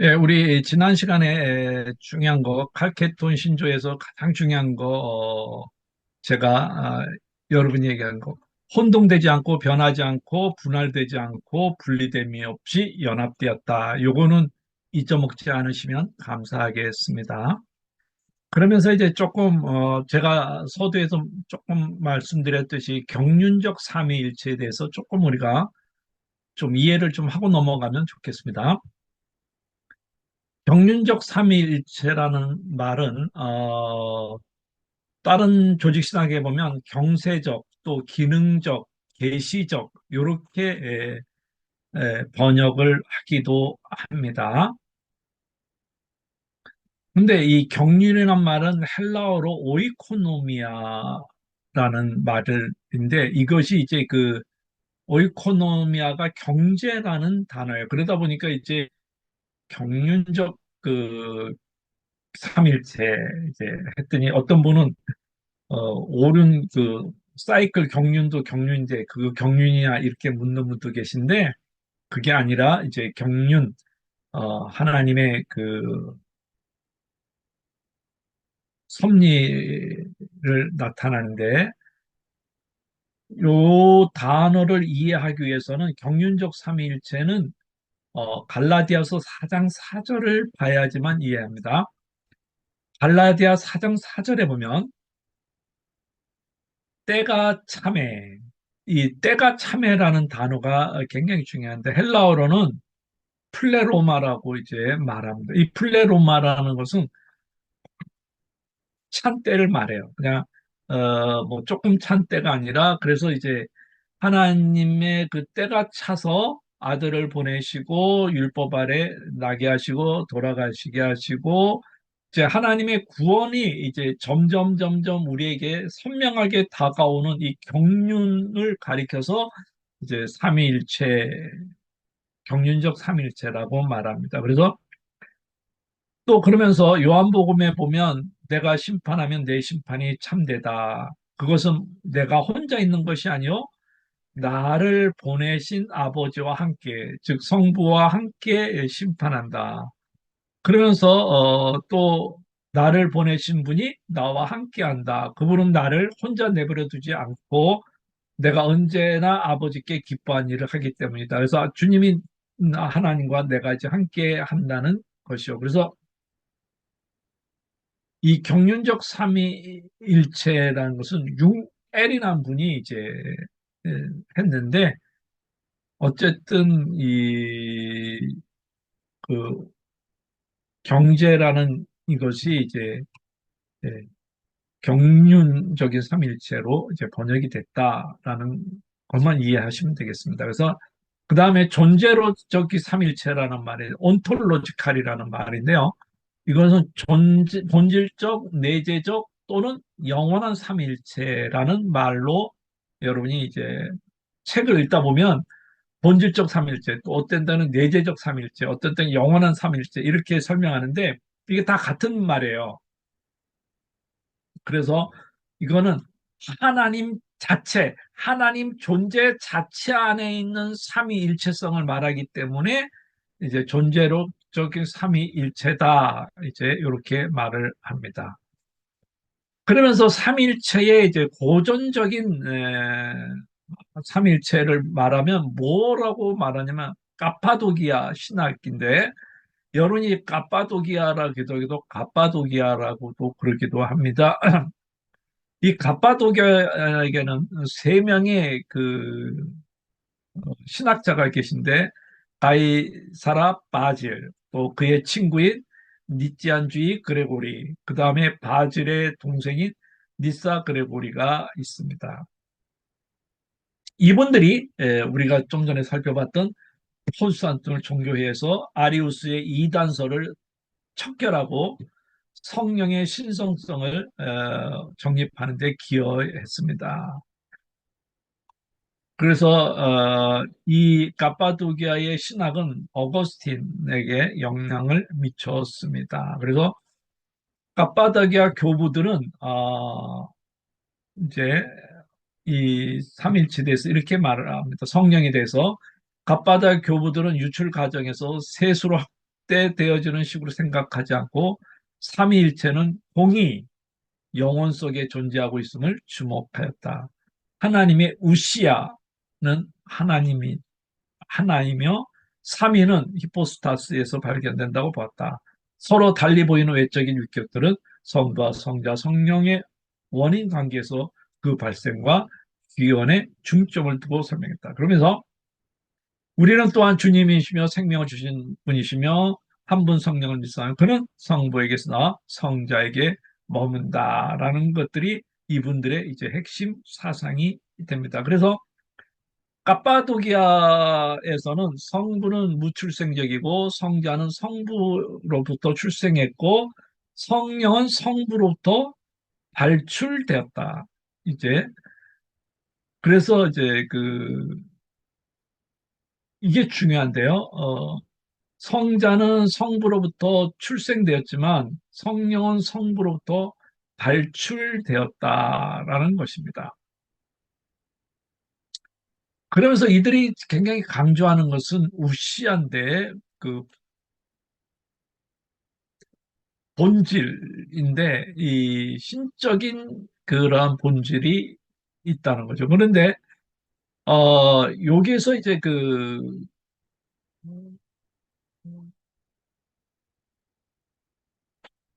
예, 우리 지난 시간에 중요한 거, 칼케톤 신조에서 가장 중요한 거, 제가 여러분이 얘기한 거, 혼동되지 않고 변하지 않고 분할되지 않고 분리됨이 없이 연합되었다. 요거는 잊어먹지 않으시면 감사하겠습니다. 그러면서 이제 조금 제가 서두에서 조금 말씀드렸듯이 경륜적 삼위일체에 대해서 조금 우리가 좀 이해를 좀 하고 넘어가면 좋겠습니다. 경륜적 삼위일체라는 말은 다른 조직 신학에 보면 경세적 또 기능적 계시적 이렇게 번역을 하기도 합니다. 근데 이 경륜이란 말은 헬라어로 오이코노미아라는 말인데 이것이 이제 그 오이코노미아가 경제라는 단어예요. 그러다 보니까 이제 경륜적 그 삼일체 이제 했더니 어떤 분은 옳은 그 사이클 경륜도 경륜인데 그 경륜이냐 이렇게 묻는 분도 계신데 그게 아니라 이제 경륜 하나님의 그 섭리를 나타나는데 요 단어를 이해하기 위해서는 경륜적 삼위일체는 갈라디아서 4장 4절을 봐야지만 이해합니다. 갈라디아 4장 4절에 보면 때가 참회. 이 때가 참회라는 단어가 굉장히 중요한데 헬라어로는 플레로마라고 이제 말합니다. 이 플레로마라는 것은 찬 때를 말해요. 그냥 뭐 조금 찬 때가 아니라 그래서 이제 하나님의 그 때가 차서 아들을 보내시고 율법 아래 나게 하시고 돌아가시게 하시고 이제 하나님의 구원이 이제 점점 우리에게 선명하게 다가오는 이 경륜을 가리켜서 이제 삼위일체 경륜적 삼위일체라고 말합니다. 그래서 또 그러면서 요한복음에 보면 내가 심판하면 내 심판이 참되다. 그것은 내가 혼자 있는 것이 아니요 나를 보내신 아버지와 함께, 즉 성부와 함께 심판한다. 그러면서 또 나를 보내신 분이 나와 함께한다. 그분은 나를 혼자 내버려 두지 않고 내가 언제나 아버지께 기뻐한 일을 하기 때문이다. 그래서 주님이 하나님과 내가 이제 함께 한다는 것이요. 그래서 이 경륜적 삼위일체라는 것은 융엘이라는 분이 이제 예, 했는데 어쨌든 이 그 경제라는 이것이 이제 예, 경륜적인 삼일체로 이제 번역이 됐다라는 것만 이해하시면 되겠습니다. 그래서 그 다음에 존재로적인 삼일체라는 말이 온톨로지칼이라는 말인데요. 이것은 본질적, 내재적 또는 영원한 삼일체라는 말로 여러분이 이제 책을 읽다 보면 본질적 삼일체, 또 어떤 때는 내재적 삼일체, 어떤 때는 영원한 삼일체 이렇게 설명하는데 이게 다 같은 말이에요. 그래서 이거는 하나님 자체, 하나님 존재 자체 안에 있는 삼위일체성을 말하기 때문에 이제 존재로적인 삼위일체다. 이제 이렇게 말을 합니다. 그러면서 삼일체의 이제 고전적인 삼일체를 말하면 뭐라고 말하냐면 카파도기아 신학인데 여론이 카파도기아라기도 하기도 가파도기아라고도 그러기도 합니다. 이 가파도기아에게는 세 명의 그 신학자가 계신데 가이사라 바질 또 그의 친구인 니찌안주의 그레고리 그 다음에 바질의 동생인 니사 그레고리가 있습니다. 이분들이 우리가 좀 전에 살펴봤던 폰스탄트 종교회에서 아리우스의 이단설을 척결하고 성령의 신성성을 정립하는 데 기여했습니다. 그래서 이 카파도기아의 신학은 어거스틴에게 영향을 미쳤습니다. 그래서 카파도기아 교부들은 이제 이 삼일체에 대해서 이렇게 말을 합니다. 성령에 대해서 갑바다 교부들은 유출 과정에서 세수로 때 되어지는 식으로 생각하지 않고 삼위일체는 공이 영혼 속에 존재하고 있음을 주목하였다. 하나님의 우시아는 하나님이 하나이며 삼위는 히포스타스에서 발견된다고 봤다. 서로 달리 보이는 외적인 유격들은 성부와 성자, 성령의 원인 관계에서 그 발생과 귀원에 중점을 두고 설명했다. 그러면서 우리는 또한 주님이시며 생명을 주신 분이시며 한 분 성령을 믿사하는 그는 성부에게서 나와 성자에게 머문다라는 것들이 이분들의 이제 핵심 사상이 됩니다. 그래서 갑바도기아에서는 성부는 무출생적이고 성자는 성부로부터 출생했고 성령은 성부로부터 발출되었다. 이제 그래서 이제 이게 중요한데요. 성자는 성부로부터 출생되었지만 성령은 성부로부터 발출되었다라는 것입니다. 그러면서 이들이 굉장히 강조하는 것은 우시한데 그 본질인데 이 신적인 그러한 본질이 있다는 거죠. 그런데 여기에서 이제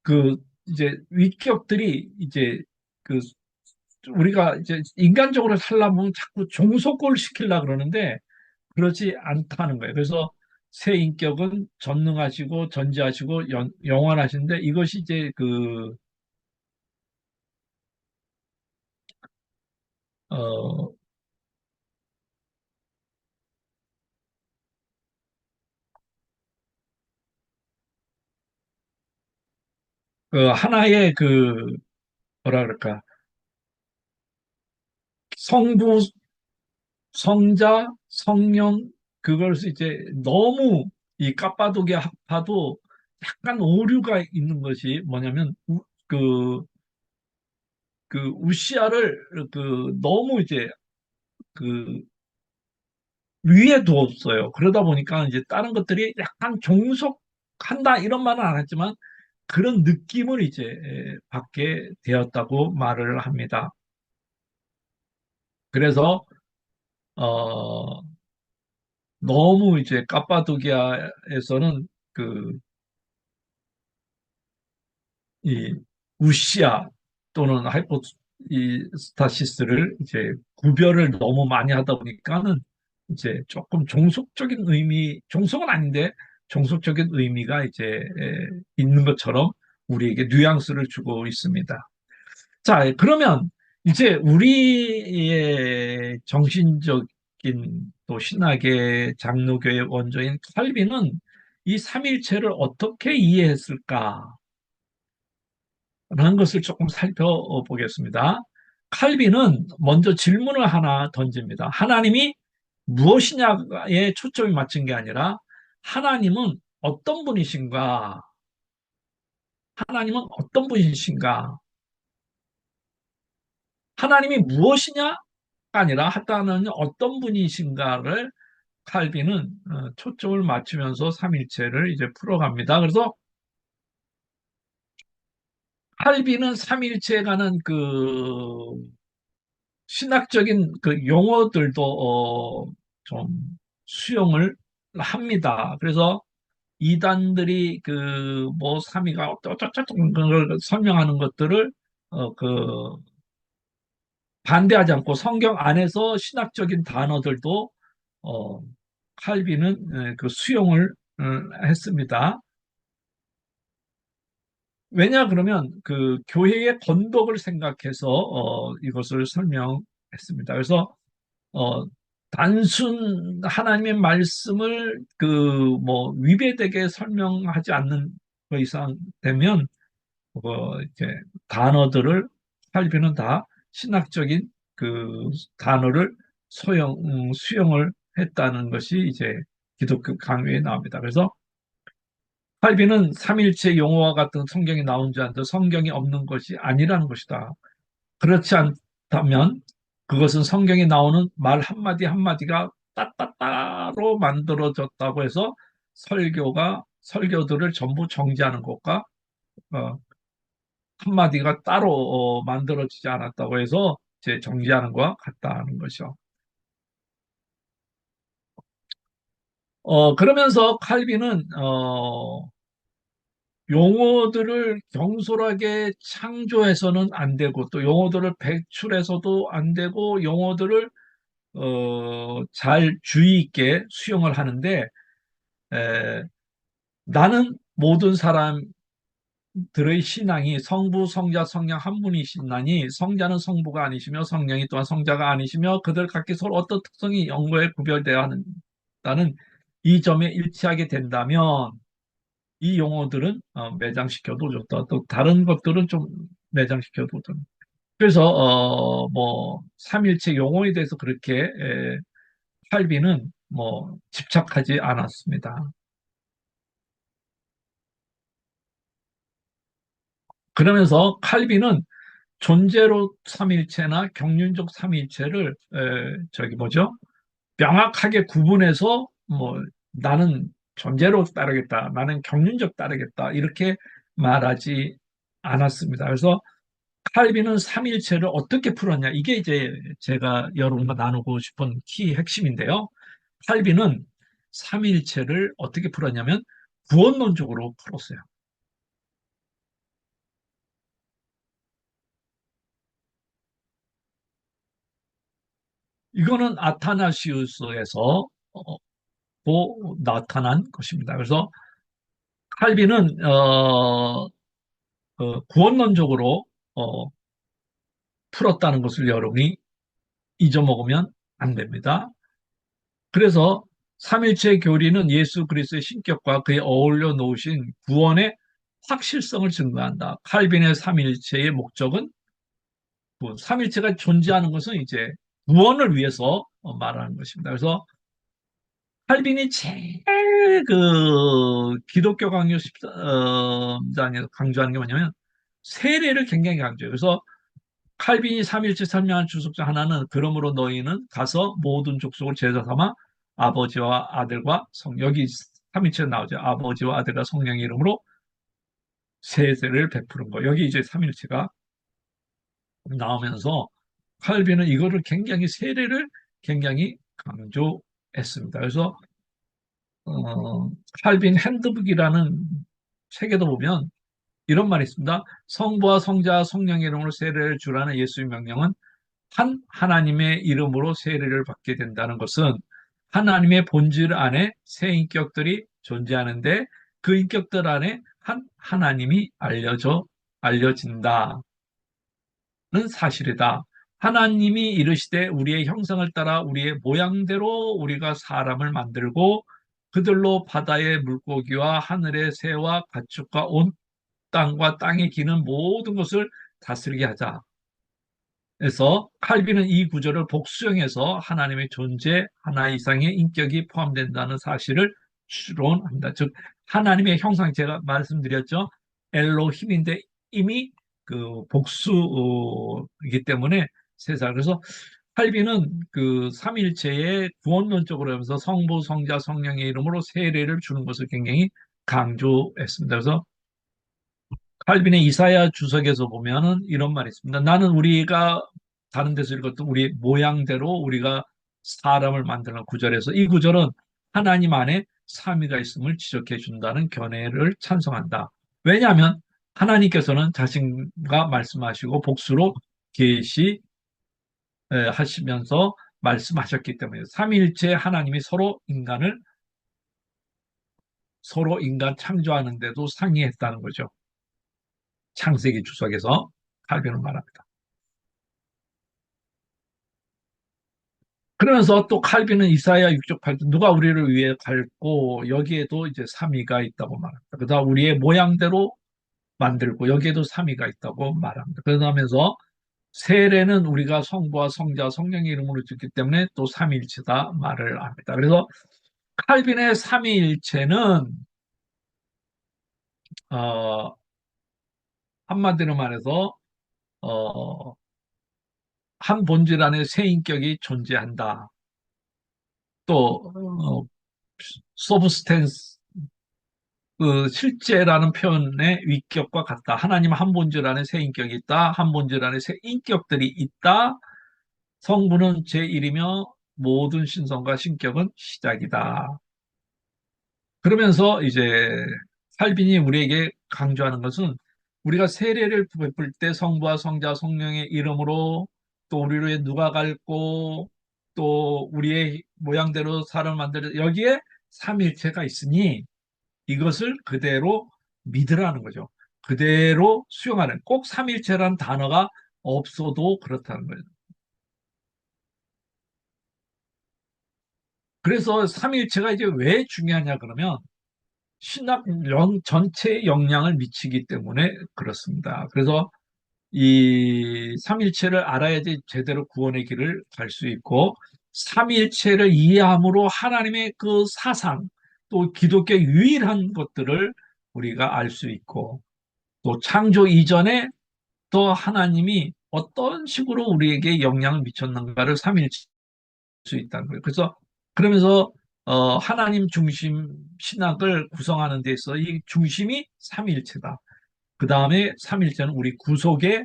그 이제 위격들이 이제 그 우리가 이제 인간적으로 살려면 자꾸 종속을 시키려고 그러는데 그렇지 않다는 거예요. 그래서 새 인격은 전능하시고 전지하시고 영원하신데 이것이 이제 어, 하나의 뭐라 그럴까 성부, 성자, 성령 그것을 이제 너무 이 까빠도게 학파도 약간 오류가 있는 것이 뭐냐면 우시아를 너무 이제 그 위에 두었어요. 그러다 보니까 이제 다른 것들이 약간 종속한다 이런 말은 안 했지만 그런 느낌을 이제 받게 되었다고 말을 합니다. 그래서 어, 너무 이제 카파도기아에서는 그 이 우시아 또는 이 스타시스를 이제 구별을 너무 많이 하다 보니까는 이제 조금 종속적인 종속은 아닌데 종속적인 의미가 이제 있는 것처럼 우리에게 뉘앙스를 주고 있습니다. 자, 그러면 이제 우리의 정신적인 또 신학의 장로교의 원조인 칼빈은 이 삼일체를 어떻게 이해했을까? 라는 것을 조금 살펴보겠습니다. 칼빈은 먼저 질문을 하나 던집니다. 하나님이 무엇이냐에 초점이 맞춘 게 아니라 하나님은 어떤 분이신가? 하나님은 어떤 분이신가? 하나님이 무엇이냐가 아니라 하나님은 어떤 분이신가를 칼빈은 초점을 맞추면서 삼일체를 이제 풀어갑니다. 그래서 칼빈은 삼일체에 관한 신학적인 그 용어들도 좀 수용을 합니다. 그래서 이단들이 뭐 삼위가 어쩌고저쩌고 그걸 설명하는 것들을 반대하지 않고 성경 안에서 신학적인 단어들도 어, 칼빈은 수용을 했습니다. 왜냐 그러면 그 교회의 번복을 생각해서 이것을 설명했습니다. 그래서 어, 단순 하나님의 말씀을 뭐 위배되게 설명하지 않는 거 이상 되면 이렇게 단어들을 칼빈은 다 신학적인 단어를 수용을 했다는 것이 이제 기독교 강요에 나옵니다. 그래서 칼빈은 삼일체 용어와 같은 성경이 나온 줄 안도 성경이 없는 것이 아니라는 것이다. 그렇지 않다면 그것은 성경에 나오는 말 한마디 한마디가 따따따로 만들어졌다고 해서 설교가 설교들을 전부 정지하는 것과 어, 한마디가 따로 만들어지지 않았다고 해서 이제 정지하는 것과 같다는 것이죠. 그러면서 칼빈은 용어들을 경솔하게 창조해서는 안 되고 또 용어들을 배출해서도 안 되고 용어들을 잘 주의 있게 수용을 하는데 에, 나는 모든 사람들의 신앙이 성부, 성자, 성령 한 분이시나니 성자는 성부가 아니시며 성령이 또한 성자가 아니시며 그들 각기 서로 어떤 특성이 영거에 구별되어야 한다는 이 점에 일치하게 된다면 이 용어들은 매장시켜도 좋다. 또 다른 것들은 좀 매장시켜도 좋다. 그래서 뭐 삼일체 용어에 대해서 그렇게 칼빈은 뭐 집착하지 않았습니다. 그러면서 칼빈은 존재로 삼일체나 경륜적 삼일체를 저기 뭐죠? 명확하게 구분해서 뭐 나는 존재로 따르겠다, 나는 경륜적 따르겠다 이렇게 말하지 않았습니다. 그래서 칼빈은 삼일체를 어떻게 풀었냐? 이게 이제 제가 여러분과 나누고 싶은 키 핵심인데요. 칼빈은 삼일체를 어떻게 풀었냐면 구원론적으로 풀었어요. 이거는 아타나시우스에서 나타난 것입니다. 그래서 칼빈은 구원론적으로 어, 풀었다는 것을 여러분이 잊어먹으면 안 됩니다. 그래서 삼일체 교리는 예수 그리스도의 신격과 그에 어울려 놓으신 구원의 확실성을 증거한다. 칼빈의 삼일체의 목적은 삼일체가 존재하는 것은 이제 구원을 위해서 말하는 것입니다. 그래서 칼빈이 제일 기독교 강요 십자에서 강조하는 게 뭐냐면 세례를 굉장히 강조해요. 그래서 칼빈이 삼일체 설명한 주석 중 하나는 그러므로 너희는 가서 모든 족속을 제자 삼아 아버지와 아들과 여기 삼일체 나오죠. 아버지와 아들과 성령의 이름으로 세례를 베푸는 거. 여기 이제 삼일체가 나오면서 칼빈은 이거를 굉장히 세례를 굉장히 강조했습니다. 그래서 어, 칼빈 핸드북이라는 책에도 보면 이런 말이 있습니다. 성부와 성자와 성령의 이름으로 세례를 주라는 예수의 명령은 한 하나님의 이름으로 세례를 받게 된다는 것은 하나님의 본질 안에 새 인격들이 존재하는데 그 인격들 안에 한 하나님이 알려진다는 사실이다. 하나님이 이르시되 우리의 형상을 따라 우리의 모양대로 우리가 사람을 만들고 그들로 바다의 물고기와 하늘의 새와 가축과 온 땅과 땅에 기는 모든 것을 다스리게 하자. 그래서 칼빈은 이 구절을 복수형해서 하나님의 존재 하나 이상의 인격이 포함된다는 사실을 추론합니다. 즉 하나님의 형상 제가 말씀드렸죠. 엘로힘인데 이미 그 복수이기 때문에 세상 그래서 칼빈은 그 삼일체의 구원론적으로 하면서 성부, 성자, 성령의 이름으로 세례를 주는 것을 굉장히 강조했습니다. 그래서 칼빈의 이사야 주석에서 보면은 이런 말이 있습니다. 나는 우리가 다른 데서 읽었던 우리 모양대로 우리가 사람을 만드는 구절에서 이 구절은 하나님 안에 삼위가 있음을 지적해 준다는 견해를 찬성한다. 왜냐하면 하나님께서는 자신과 말씀하시고 복수로 계시하시면서 말씀하셨기 때문에 삼위일체 하나님이 서로 인간 창조하는데도 상의했다는 거죠. 창세기 주석에서 칼빈은 말합니다. 그러면서 또 칼빈은 이사야 6쪽 8절 누가 우리를 위해 갈고 여기에도 이제 삼위가 있다고 말합니다. 그다음 우리의 모양대로 만들고 여기에도 삼위가 있다고 말합니다. 그러면서 세례는 우리가 성부와 성자, 성령의 이름으로 짓기 때문에 또 삼위일체다 말을 합니다. 그래서 칼빈의 삼위일체는 어, 한마디로 말해서 어, 한 본질 안에 세 인격이 존재한다. 또 서브스탠스 그 실제라는 표현의 위격과 같다. 하나님 한 본질 안에 세 인격이 있다. 한 본질 안에 세 인격들이 있다. 성부는 제1이며 모든 신성과 신격은 시작이다. 그러면서 이제 칼빈이 우리에게 강조하는 것은 우리가 세례를 베풀 때 성부와 성자 성령의 이름으로 또 우리를 위해 누가 갈고 또 우리의 모양대로 사람을 만들어 여기에 삼일체가 있으니 이것을 그대로 믿으라는 거죠. 그대로 수용하는 꼭 삼일체라는 단어가 없어도 그렇다는 거예요. 그래서 삼일체가 이제 왜 중요하냐 그러면 신학 전체에 영향을 미치기 때문에 그렇습니다. 그래서 이 삼일체를 알아야지 제대로 구원의 길을 갈 수 있고 삼일체를 이해함으로 하나님의 그 사상 또 기독교 유일한 것들을 우리가 알 수 있고 또 창조 이전에 또 하나님이 어떤 식으로 우리에게 영향을 미쳤는가를 삼일체 수 있다는 거예요. 그래서 그러면서 하나님 중심 신학을 구성하는 데 있어 이 중심이 삼일체다. 그 다음에 삼일체는 우리 구속에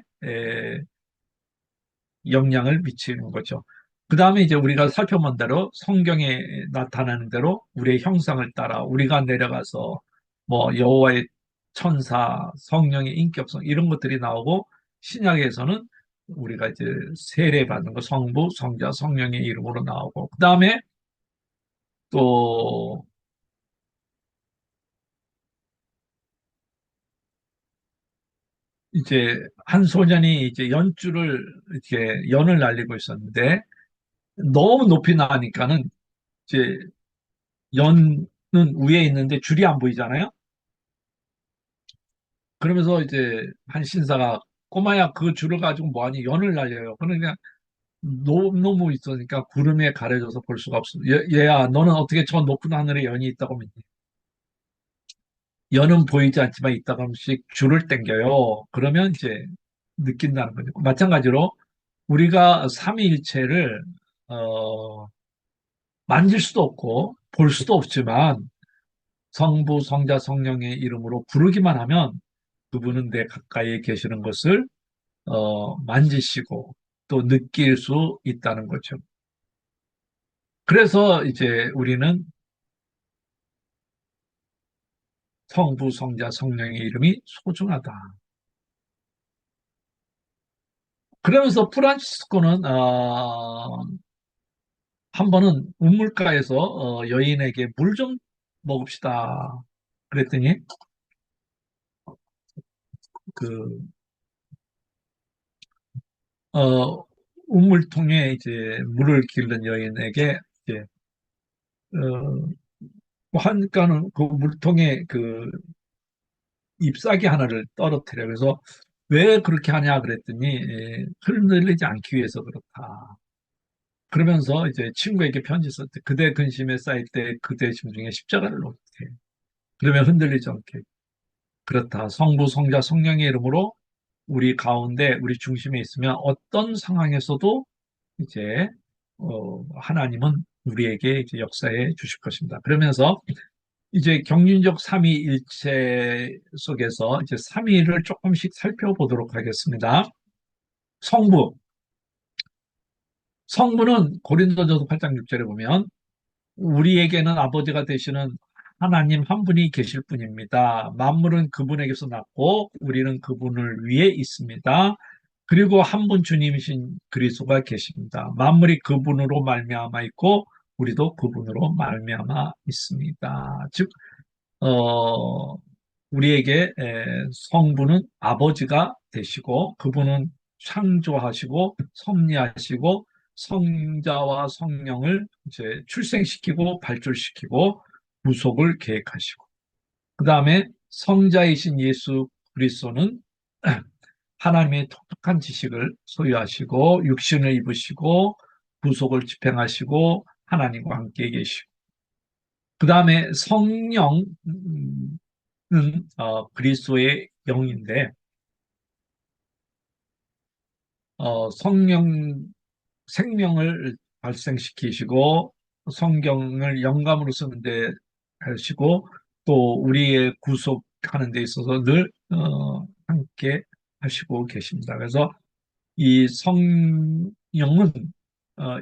영향을 미치는 거죠. 그 다음에 이제 우리가 살펴본 대로 성경에 나타나는 대로 우리의 형상을 따라 우리가 내려가서 뭐 여호와의 천사, 성령의 인격성 이런 것들이 나오고 신약에서는 우리가 이제 세례 받는 거 성부, 성자, 성령의 이름으로 나오고 그 다음에 또 이제 한 소년이 이제 연줄을 이렇게 연을 날리고 있었는데 너무 높이 나가니까는 이제 연은 위에 있는데 줄이 안 보이잖아요. 그러면서 이제 한 신사가 꼬마야 그 줄을 가지고 뭐하니 연을 날려요. 그러니까 너무 있으니까 구름에 가려져서 볼 수가 없어. 얘야 너는 어떻게 저 높은 하늘에 연이 있다고 믿니? 연은 보이지 않지만 있다가 한씩 줄을 당겨요. 그러면 이제 느낀다는 거죠. 마찬가지로 우리가 삼위일체를 어, 만질 수도 없고 볼 수도 없지만 성부, 성자, 성령의 이름으로 부르기만 하면 그분은 내 가까이에 계시는 것을 만지시고 또 느낄 수 있다는 거죠. 그래서 이제 우리는 성부, 성자, 성령의 이름이 소중하다. 그러면서 프란치스코는 한 번은 우물가에서 여인에게 물 좀 먹읍시다. 그랬더니 그 어, 우물통에 이제 물을 기르는 여인에게 이제 하니까는 그 물통에 그 잎사귀 하나를 떨어뜨려. 그래서 왜 그렇게 하냐 그랬더니 흘리지 않기 위해서 그렇다. 그러면서 이제 친구에게 편지 썼대. 그대 근심에 쌓일 때 그대 심중에 십자가를 놓게. 그러면 흔들리지 않게. 그렇다. 성부, 성자, 성령의 이름으로 우리 가운데, 우리 중심에 있으면 어떤 상황에서도 이제 하나님은 우리에게 이제 역사해 주실 것입니다. 그러면서 이제 경륜적 삼위일체 속에서 이제 삼위를 조금씩 살펴보도록 하겠습니다. 성부. 성부는 고린도전서 8장 6절에 보면 우리에게는 아버지가 되시는 하나님 한 분이 계실 뿐입니다. 만물은 그분에게서 났고 우리는 그분을 위해 있습니다. 그리고 한 분 주님이신 그리스도가 계십니다. 만물이 그분으로 말미암아 있고 우리도 그분으로 말미암아 있습니다. 즉 어, 우리에게 성부는 아버지가 되시고 그분은 창조하시고 섭리하시고 성자와 성령을 이제 출생시키고 발전시키고 구속을 계획하시고 그 다음에 성자이신 예수 그리스도는 하나님의 독특한 지식을 소유하시고 육신을 입으시고 구속을 집행하시고 하나님과 함께 계시고 그 다음에 성령은 그리스도의 영인데 성령 생명을 발생시키시고 성경을 영감으로 쓰는데 하시고 또 우리의 구속하는 데 있어서 늘 함께 하시고 계십니다. 그래서 이 성령은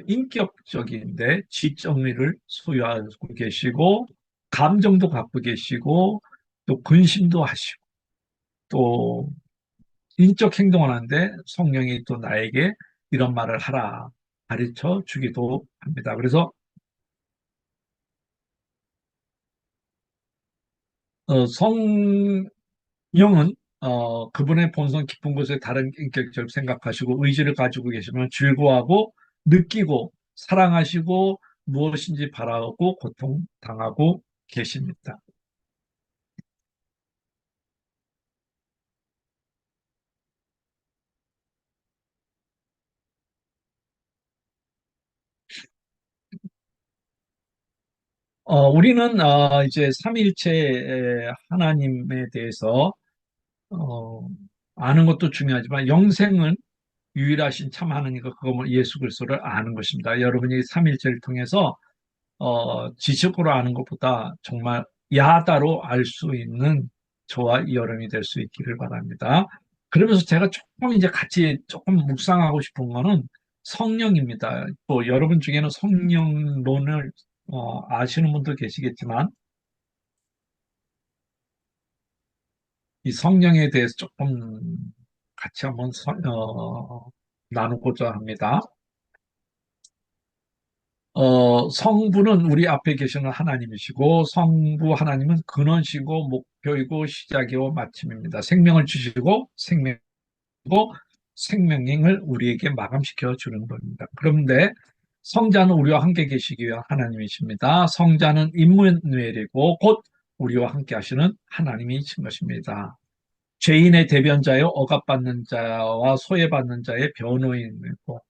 인격적인데 지정의를 소유하고 계시고 감정도 갖고 계시고 또 근심도 하시고 또 인적 행동을 하는데 성령이 또 나에게 이런 말을 하라 가르쳐 주기도 합니다. 그래서 성령은 그분의 본성 깊은 곳에 다른 인격을 생각하시고 의지를 가지고 계시면 즐거워하고 느끼고 사랑하시고 무엇인지 바라고 고통당하고 계십니다. 우리는 이제 삼일체 하나님에 대해서 어, 아는 것도 중요하지만 영생은 유일하신 참 하나님과 그거 예수 그리스도를 아는 것입니다. 여러분이 삼일체를 통해서 지식으로 아는 것보다 정말 야다로 알 수 있는 저와 여러분이 될 수 있기를 바랍니다. 그러면서 제가 조금 이제 같이 조금 묵상하고 싶은 거는 성령입니다. 또 여러분 중에는 성령론을 아시는 분도 계시겠지만 이 성령에 대해서 조금 같이 한번 나누고자 합니다. 성부는 우리 앞에 계시는 하나님이시고, 성부 하나님은 근원이고, 목표이고, 시작이고, 마침입니다. 생명을 주시고, 생명이고, 생명을 우리에게 마감시켜 주는 겁니다. 그런데 성자는 우리와 함께 계시기 위한 하나님이십니다. 성자는 임마누엘이고, 곧 우리와 함께 하시는 하나님이신 것입니다. 죄인의 대변자요, 억압받는 자와 소외받는 자의 변호인이고,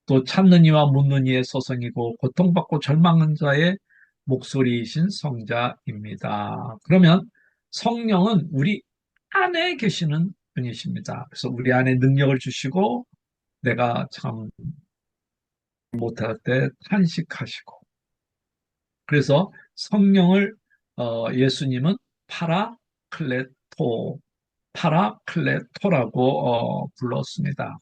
또 찾는 이와 묻는 이의 서성이고 고통받고 절망하는 자의 목소리이신 성자입니다. 그러면 성령은 우리 안에 계시는 분이십니다. 그래서 우리 안에 능력을 주시고 내가 참 못할 때 탄식하시고 그래서 성령을 예수님은 파라클레토 파라클레토라고 불렀습니다.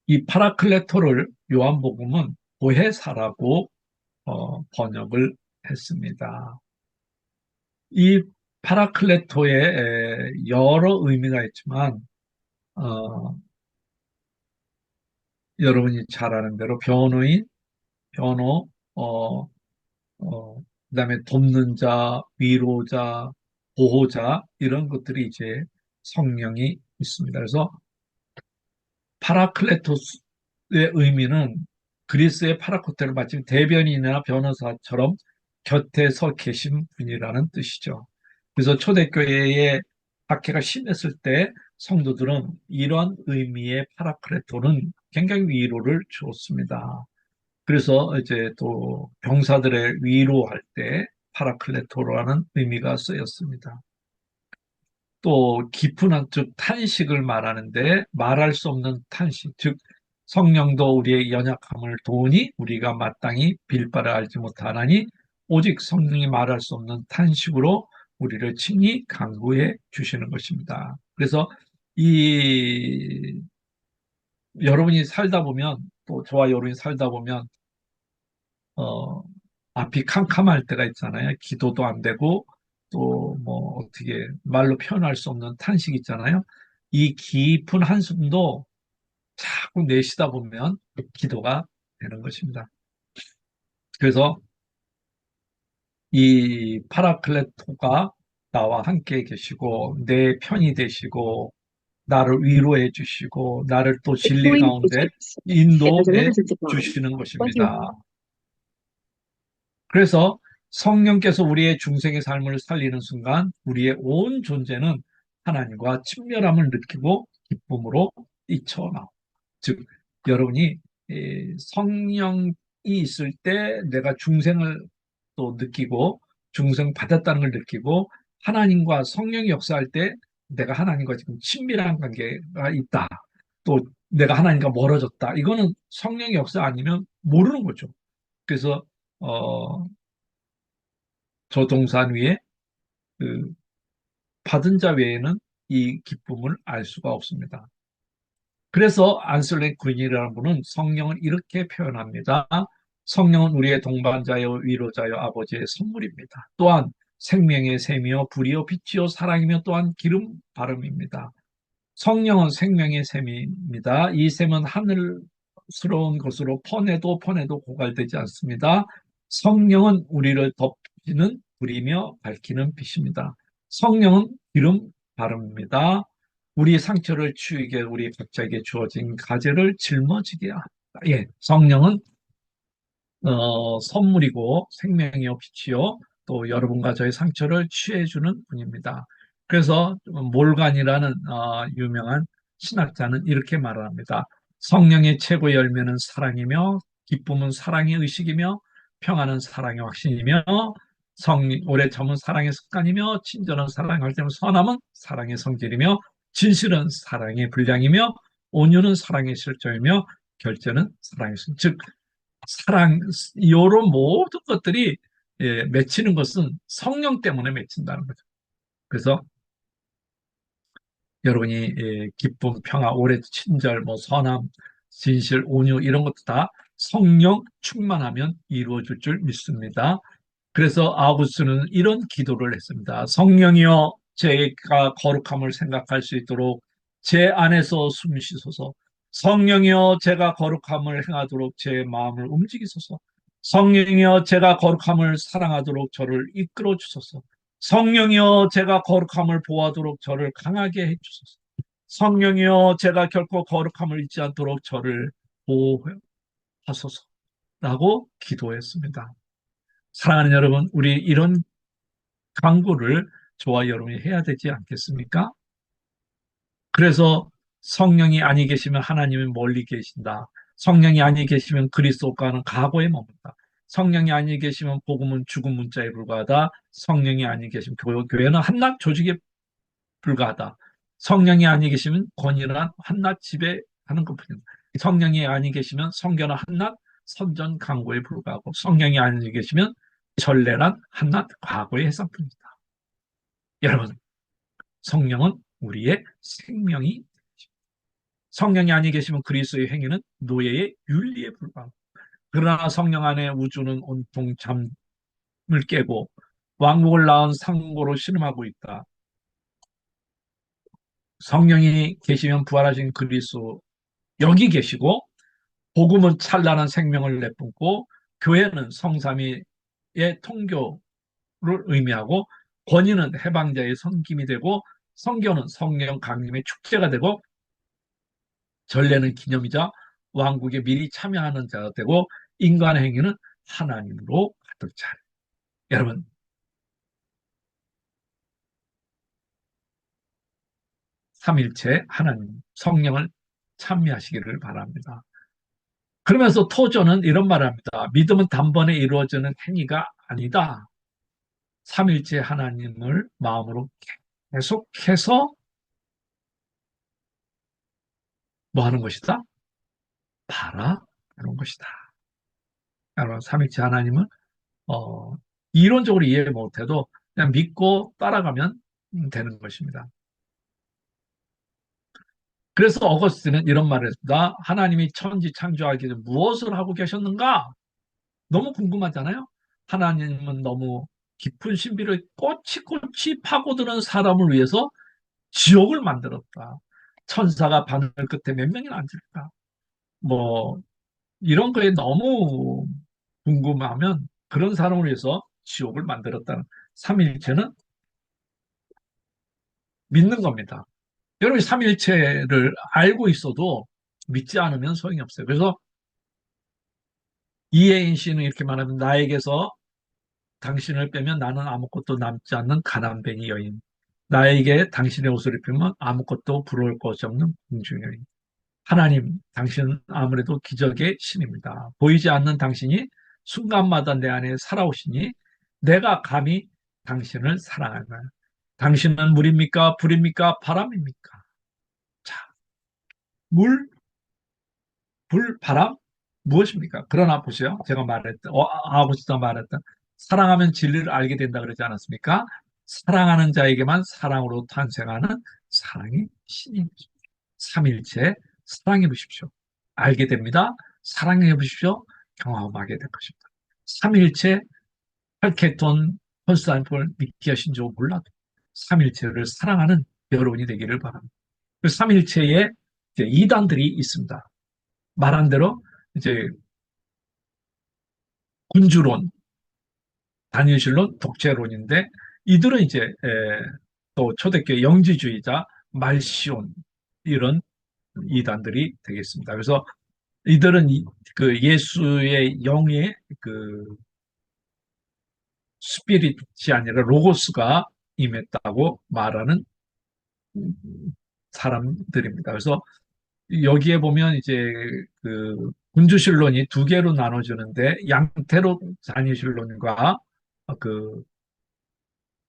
이 파라클레토를 요한복음은 보혜사라고 번역을 했습니다. 이 파라클레토에 여러 의미가 있지만 어, 여러분이 잘 아는 대로 변호인, 변호, 어, 그다음에 돕는 자, 위로자, 보호자 이런 것들이 이제 성령이 있습니다. 그래서 파라클레토스의 의미는 그리스의 파라코테를 마치 대변인이나 변호사처럼 곁에 서 계신 분이라는 뜻이죠. 그래서 초대교회의 박해가 심했을 때 성도들은 이런 의미의 파라클레토는 굉장히 위로를 주었습니다. 그래서 이제 또 병사들의 위로할 때 파라클레토라는 의미가 쓰였습니다. 또 깊은 한즉 탄식을 말하는데 말할 수 없는 탄식, 즉 성령도 우리의 연약함을 도우니 우리가 마땅히 빌 바를 알지 못하나니 오직 성령이 말할 수 없는 탄식으로 우리를 친히 강구해 주시는 것입니다. 그래서 이 여러분이 살다 보면 또 저와 여러분이 살다 보면 어, 앞이 캄캄할 때가 있잖아요. 기도도 안 되고 또 뭐 어떻게 말로 표현할 수 없는 탄식 있잖아요. 이 깊은 한숨도 자꾸 내쉬다 보면 기도가 되는 것입니다. 그래서 이 파라클레토가 나와 함께 계시고 내 편이 되시고 나를 위로해 주시고 나를 또 진리 가운데 인도해 주시는 것입니다. 그래서 성령께서 우리의 중생의 삶을 살리는 순간 우리의 온 존재는 하나님과 친밀함을 느끼고 기쁨으로 뛰쳐나오. 즉, 여러분이 성령이 있을 때 내가 중생을 또 느끼고 중생 받았다는 걸 느끼고 하나님과 성령이 역사할 때 내가 하나님과 지금 친밀한 관계가 있다. 또 내가 하나님과 멀어졌다. 이거는 성령의 역사 아니면 모르는 거죠. 그래서 어, 조동산 위에 그 받은 자 외에는 이 기쁨을 알 수가 없습니다. 그래서 안슬레 군이라는 분은 성령을 이렇게 표현합니다. 성령은 우리의 동반자요 위로자요 아버지의 선물입니다. 또한 생명의 샘이요 불이요 빛이요 사랑이며 또한 기름 바람입니다. 성령은 생명의 샘입니다. 이 샘은 하늘스러운 것으로 퍼내도 고갈되지 않습니다. 성령은 우리를 덮이는 불이며 밝히는 빛입니다. 성령은 기름 바람입니다. 우리 상처를 치유게 우리 각자에게 주어진 가제를 짊어지게 합니다. 예, 성령은 선물이고 생명이요 빛이요 또 여러분과 저의 상처를 취해주는 분입니다. 그래서 몰간이라는 유명한 신학자는 이렇게 말을 합니다. 성령의 최고 열매는 사랑이며 기쁨은 사랑의 의식이며 평안은 사랑의 확신이며 오래 참은 사랑의 습관이며 친절한 사랑의 활동, 선함은 사랑의 성질이며 진실은 사랑의 분량이며 온유는 사랑의 실정이며 결제는 사랑의 성. 즉 사랑, 이런 모든 것들이 맺히는 것은 성령 때문에 맺힌다는 거죠. 그래서 여러분이 기쁨, 평화, 오래 친절, 뭐 선함, 진실, 온유 이런 것도 다 성령 충만하면 이루어질 줄 믿습니다. 그래서 아우구스는 이런 기도를 했습니다. 성령이여 제가 거룩함을 생각할 수 있도록 제 안에서 숨 쉬소서. 성령이여 제가 거룩함을 행하도록 제 마음을 움직이소서. 성령이여 제가 거룩함을 사랑하도록 저를 이끌어 주소서. 성령이여 제가 거룩함을 보호하도록 저를 강하게 해주소서. 성령이여 제가 결코 거룩함을 잊지 않도록 저를 보호하소서. 라고 기도했습니다. 사랑하는 여러분, 우리 이런 강구를 저와 여러분이 해야 되지 않겠습니까? 그래서 성령이 아니 계시면 하나님은 멀리 계신다. 성령이 아니 계시면 그리스도과는 과거에 머문다. 성령이 아니 계시면 복음은 죽은 문자에 불과하다. 성령이 아니 계시면 교회는 한낱 조직에 불과하다. 성령이 아니 계시면 권위란 한낱 지배하는 것뿐입니다. 성령이 아니 계시면 성결한 한낱 선전 강구에 불과하고 성령이 아니 계시면 전례란 한낱 과거의 해상품입니다. 여러분, 성령은 우리의 생명이 성령이 아니 계시면 그리스도의 행위는 노예의 윤리에 불과하고 그러나 성령 안에 우주는 온통 잠을 깨고 왕국을 낳은 상고로 신음하고 있다. 성령이 계시면 부활하신 그리스도 여기 계시고 복음은 찬란한 생명을 내뿜고 교회는 성삼위의 통교를 의미하고 권위는 해방자의 섬김이 되고 성교는 성령 강림의 축제가 되고 전례는 기념이자 왕국에 미리 참여하는 자가 되고 인간의 행위는 하나님으로 가득 차. 여러분 삼일체 하나님 성령을 참여하시기를 바랍니다. 그러면서 토저는 이런 말을 합니다. 믿음은 단번에 이루어지는 행위가 아니다. 삼일체 하나님을 마음으로 계속해서 뭐 하는 것이다? 바라보는 것이다. 여러분 삼일체 하나님은 이론적으로 이해 못해도 그냥 믿고 따라가면 되는 것입니다. 그래서 어거스틴은 이런 말을 했습니다. 하나님이 천지 창조하기 전 무엇을 하고 계셨는가? 너무 궁금하잖아요. 하나님은 너무 깊은 신비를 꼬치꼬치 파고드는 사람을 위해서 지옥을 만들었다. 천사가 바늘 끝에 몇 명이나 앉을까? 뭐 이런 거에 너무 궁금하면 그런 사람을 위해서 지옥을 만들었다는 삼일체는 믿는 겁니다. 여러분이 삼일체를 알고 있어도 믿지 않으면 소용이 없어요. 그래서 이혜인 씨는 이렇게 말합니다. 나에게서 당신을 빼면 나는 아무것도 남지 않는 가난뱅이 여인. 나에게 당신의 옷을 입히면 아무것도 부러울 것이 없는 공중 여인. 하나님, 당신은 아무래도 기적의 신입니다. 보이지 않는 당신이 순간마다 내 안에 살아오시니 내가 감히 당신을 사랑하나요? 당신은 물입니까? 불입니까? 바람입니까? 자, 물, 불, 바람 무엇입니까? 그러나 보세요. 제가 말했던, 아버지가 말했던 사랑하면 진리를 알게 된다 그러지 않았습니까? 사랑하는 자에게만 사랑으로 탄생하는 사랑의 신이 삼일체 사랑해 보십시오. 알게 됩니다. 사랑해 보십시오. 경험하게 될 것입니다. 삼일체 팔케톤 컨스탄폴 믿게 하신 줄 몰라도 삼일체를 사랑하는 여러분이 되기를 바랍니다. 그 삼일체에 이단들이 있습니다. 말한 대로 이제 군주론, 단일신론, 독재론인데 이들은 이제 또 초대교회 영지주의자, 말시온 이런 이단들이 되겠습니다. 그래서 이들은 그 예수의 영의 그 스피릿이 아니라 로고스가 임했다고 말하는 사람들입니다. 그래서 여기에 보면 이제 그 군주신론이 두 개로 나눠지는데 양태로 단위신론과 그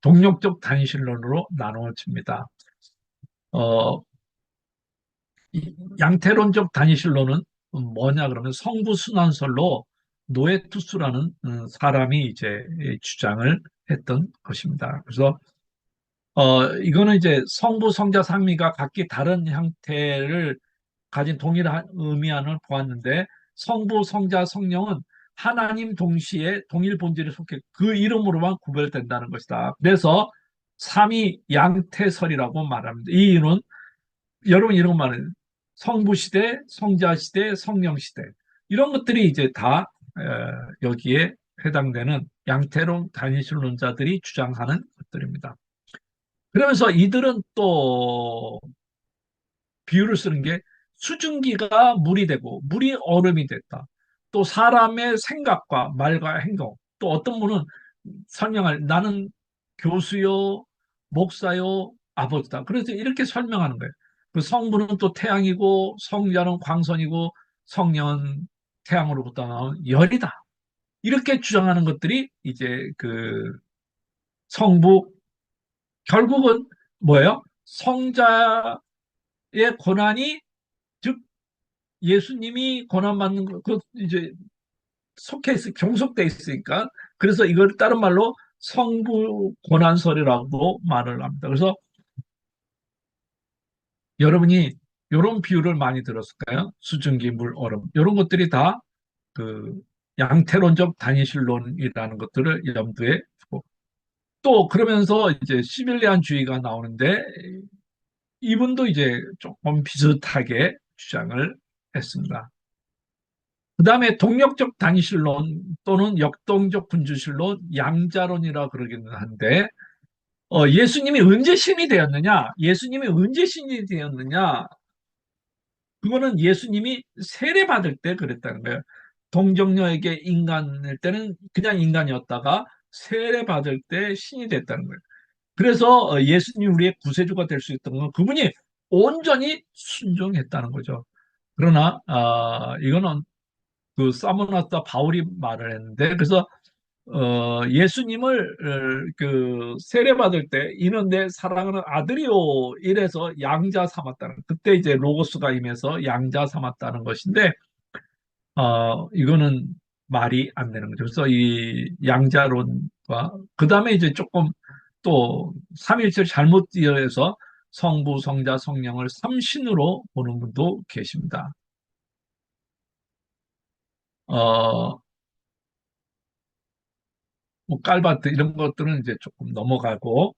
동력적 단위신론으로 나눠집니다. 어, 양태론적 단위신론은 뭐냐 그러면 성부순환설로 노에투스라는 사람이 이제 주장을 했던 것입니다. 그래서 이거는 이제 성부, 성자, 상미가 각기 다른 형태를 가진 동일한 의미안을 보았는데 성부, 성자, 성령은 하나님 동시에 동일 본질에 속해 그 이름으로만 구별된다는 것이다. 그래서 삼위 양태설이라고 말합니다. 이 이유는 여러분 이런 말은 성부 시대, 성자 시대, 성령 시대 이런 것들이 이제 다 여기에 해당되는 양태론 다니실론자들이 주장하는 것들입니다. 그러면서 이들은 또 비유를 쓰는 게 수증기가 물이 되고 물이 얼음이 됐다. 또 사람의 생각과 말과 행동. 또 어떤 분은 설명할 나는 교수요, 목사요, 아버지다. 그래서 이렇게 설명하는 거예요. 그 성부는 또 태양이고 성자는 광선이고 성령은 태양으로부터 나온 열이다. 이렇게 주장하는 것들이 이제 그 성부 결국은 뭐예요? 성자의 고난이 즉 예수님이 고난받는 거, 그 이제 경속돼 있으니까 그래서 이걸 다른 말로 성부 고난설이라고 말을 합니다. 그래서 여러분이 이런 비유를 많이 들었을까요? 수증기, 물, 얼음 이런 것들이 다 그 양태론적 단위신론이라는 것들을 염두에 두고 또 그러면서 이제 시빌리안주의가 나오는데 이분도 이제 조금 비슷하게 주장을 했습니다. 그 다음에 동력적 단위신론 또는 역동적 군주신론, 양자론이라 그러기는 한데 예수님이 언제 신이 되었느냐? 예수님이 언제 신이 되었느냐? 그거는 예수님이 세례받을 때 그랬다는 거예요. 동정녀에게 인간일 때는 그냥 인간이었다가 세례받을 때 신이 됐다는 거예요. 그래서 예수님이 우리의 구세주가 될 수 있던 건 그분이 온전히 순종했다는 거죠. 그러나 이거는 그 사모나타 바울이 말을 했는데 그래서 예수님을 그 세례받을 때 이는 내 사랑하는 아들이요 이래서 양자 삼았다는 그때 이제 로고스가 임해서 양자 삼았다는 것인데 이거는 말이 안 되는 거죠. 그래서 이 양자론과 그 다음에 이제 조금 또 삼일체를 잘못 이해해서 성부, 성자, 성령을 삼신으로 보는 분도 계십니다. 어, 뭐 깔바트 이런 것들은 이제 조금 넘어가고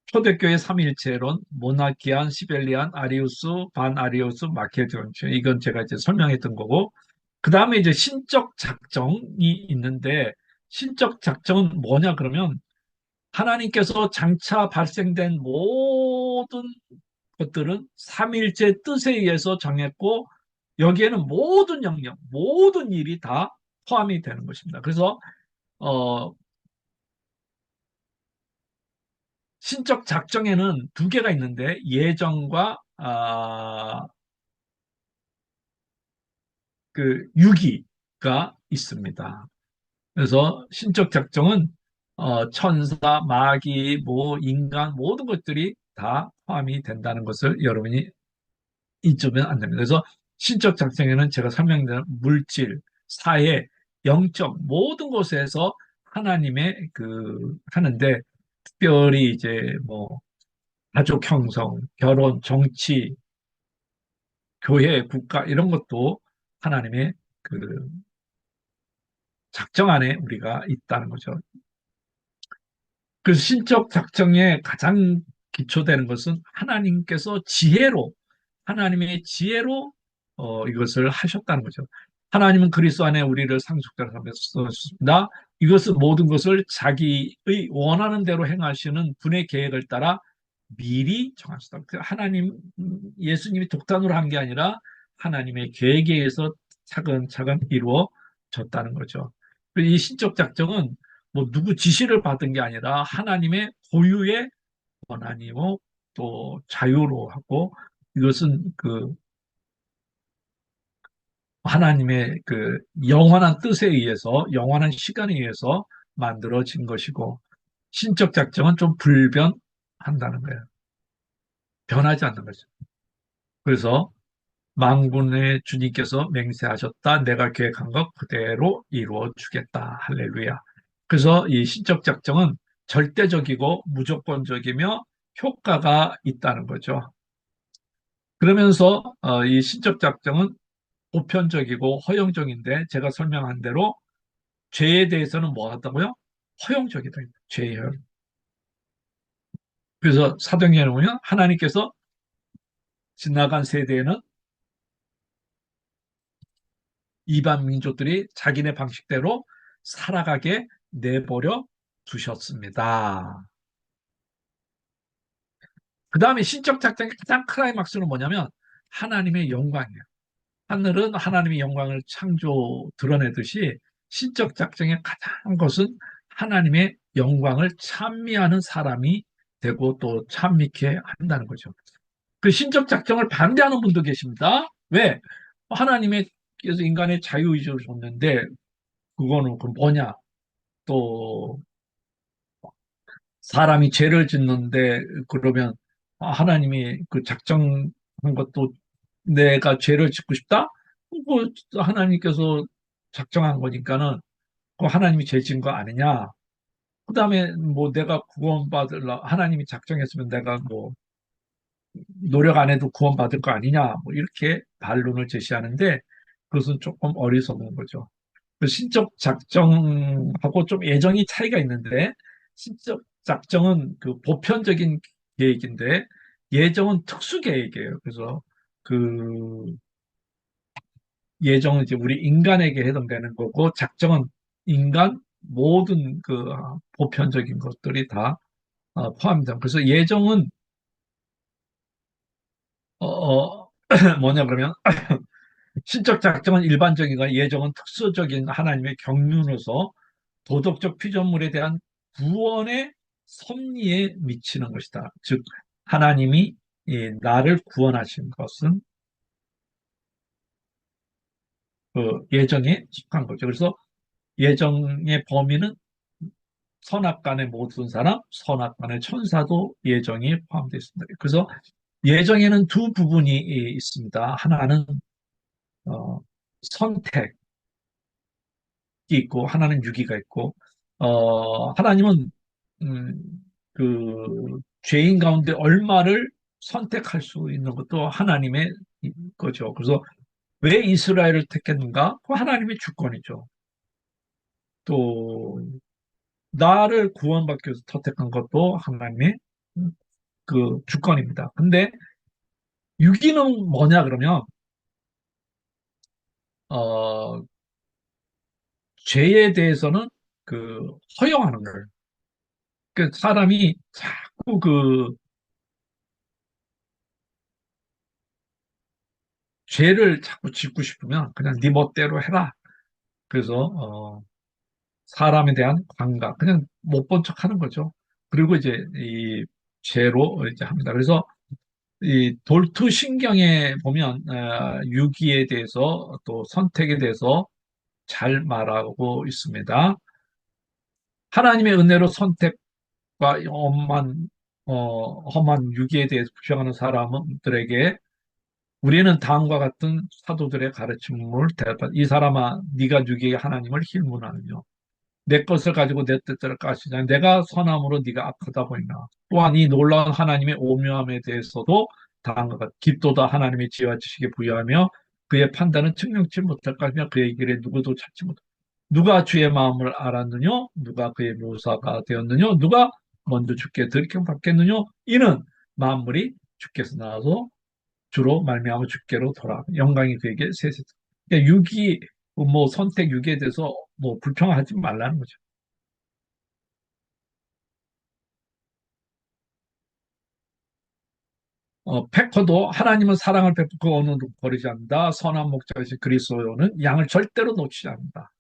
초대교회 삼일체론, 모나키안, 시벨리안, 아리우스, 반아리우스, 마케도니아 이건 제가 이제 설명했던 거고 그 다음에 이제 신적 작정이 있는데 신적 작정은 뭐냐 그러면 하나님께서 장차 발생된 모든 것들은 삼일체 뜻에 의해서 정했고 여기에는 모든 영역, 모든 일이 다 포함이 되는 것입니다. 그래서 어, 신적 작정에는 두 개가 있는데 예정과 그 유기가 있습니다. 그래서 신적 작정은 천사, 마귀, 뭐 인간 모든 것들이 다 포함이 된다는 것을 여러분이 잊으면 안 됩니다. 그래서 신적 작정에는 제가 설명드린 물질, 사회, 영적 모든 곳에서 하나님의 그 하는데 특별히 이제 뭐 가족 형성, 결혼, 정치, 교회, 국가 이런 것도 하나님의 그 작정 안에 우리가 있다는 거죠. 그 신적 작정의 가장 기초되는 것은 하나님께서 지혜로, 하나님의 지혜로 이것을 하셨다는 거죠. 하나님은 그리스도 안에 우리를 상속자로 삼으셨습니다. 이것은 모든 것을 자기의 원하는 대로 행하시는 분의 계획을 따라 미리 정하셨다. 하나님, 예수님이 독단으로 한 게 아니라 하나님의 계획에 의해서 차근차근 이루어졌다는 거죠. 이 신적 작정은 뭐 누구 지시를 받은 게 아니라 하나님의 고유의 권한이고 또 자유로 하고 이것은 그 하나님의 그 영원한 뜻에 의해서 영원한 시간에 의해서 만들어진 것이고 신적 작정은 좀 불변한다는 거예요. 변하지 않는 거죠. 그래서 만군의 주님께서 맹세하셨다. 내가 계획한 것 그대로 이루어 주겠다. 할렐루야. 그래서 이 신적 작정은 절대적이고 무조건적이며 효과가 있다는 거죠. 그러면서 이 신적 작정은 보편적이고 허용적인데 제가 설명한 대로 죄에 대해서는 뭐 하다고요? 허용적이다. 죄의 허용. 그래서 사도행전에 보면 하나님께서 지나간 세대에는 이방 민족들이 자기네 방식대로 살아가게 내버려 두셨습니다. 그 다음에 신적 작정의 가장 클라이막스는 뭐냐면 하나님의 영광이에요. 하늘은 하나님의 영광을 창조 드러내듯이 신적 작정의 가장 것은 하나님의 영광을 찬미하는 사람이 되고 또 찬미케 한다는 거죠. 그 신적 작정을 반대하는 분도 계십니다. 왜? 하나님의 그래서 인간의 자유의지를 줬는데 그거는 그 뭐냐? 또 사람이 죄를 짓는데 그러면 하나님이 그 작정한 것도 내가 죄를 짓고 싶다? 뭐 하나님께서 작정한 거니까는 그 하나님이 죄 지은 거 아니냐? 그다음에 뭐 내가 구원받으려 하나님이 작정했으면 내가 뭐 노력 안 해도 구원받을 거 아니냐? 뭐 이렇게 반론을 제시하는데 그것은 조금 어리석은 거죠. 그 신적 작정하고 좀 예정이 차이가 있는데 신적 작정은 그 보편적인 계획인데 예정은 특수 계획이에요. 그래서 그 예정은 이제 우리 인간에게 해당되는 거고 작정은 인간 모든 그 보편적인 것들이 다 포함됩니다. 그래서 예정은 뭐냐 그러면 신적 작정은 일반적이고 예정은 특수적인 하나님의 경륜으로서 도덕적 피조물에 대한 구원의 섭리에 미치는 것이다. 즉 하나님이 나를 구원하신 것은 그 예정에 속한 거죠. 그래서 예정의 범위는 선악간의 모든 사람, 선악간의 천사도 예정이 포함되어 있습니다. 그래서 예정에는 두 부분이 있습니다. 하나는 선택이 있고 하나는 유기가 있고 하나님은 음, 그 죄인 가운데 얼마를 선택할 수 있는 것도 하나님의 거죠. 그래서 왜 이스라엘을 택했는가? 그 하나님의 주권이죠. 또 나를 구원받기 위해서 선택한 것도 하나님의 그 주권입니다. 근데 유기는 뭐냐 그러면 어, 죄에 대해서는 그 허용하는 거예요. 그 사람이 자꾸 그 죄를 자꾸 짓고 싶으면 그냥 네 멋대로 해라. 그래서 사람에 대한 관가 그냥 못 본 척 하는 거죠. 그리고 이제 이 죄로 이제 합니다. 그래서 이 돌투신경에 보면 유기에 대해서 또 선택에 대해서 잘 말하고 있습니다. 하나님의 은혜로 선택과 험한 유기에 대해서 부정하는 사람들에게 우리는 다음과 같은 사도들의 가르침을 대답한 이 사람아 네가 유기에 하나님을 힐문하느냐 내 것을 가지고 내 뜻대로 까시냐. 내가 선함으로 네가 악하다 보이나. 또한 이 놀라운 하나님의 오묘함에 대해서도 다음과 같 깊도다 하나님의 지혜와 지식에 부여하며 그의 판단은 측량치 못할 것이며 그의 길에 누구도 찾지 못할. 누가 주의 마음을 알았느냐? 누가 그의 묘사가 되었느냐? 누가 먼저 주께 들켜 받겠느냐? 이는 만물이 주께서 나와서 주로 말미암아 주께로 돌아 영광이 그에게 세세다. 그러니까 유기 뭐 선택 유기에 대해서 뭐 불평하지 말라는 거죠. 페커도 하나님은 사랑을 베풀고 어느 누구 버리지 않는다. 선한 목자이신 그리스도는 양을 절대로 놓치지 않는다.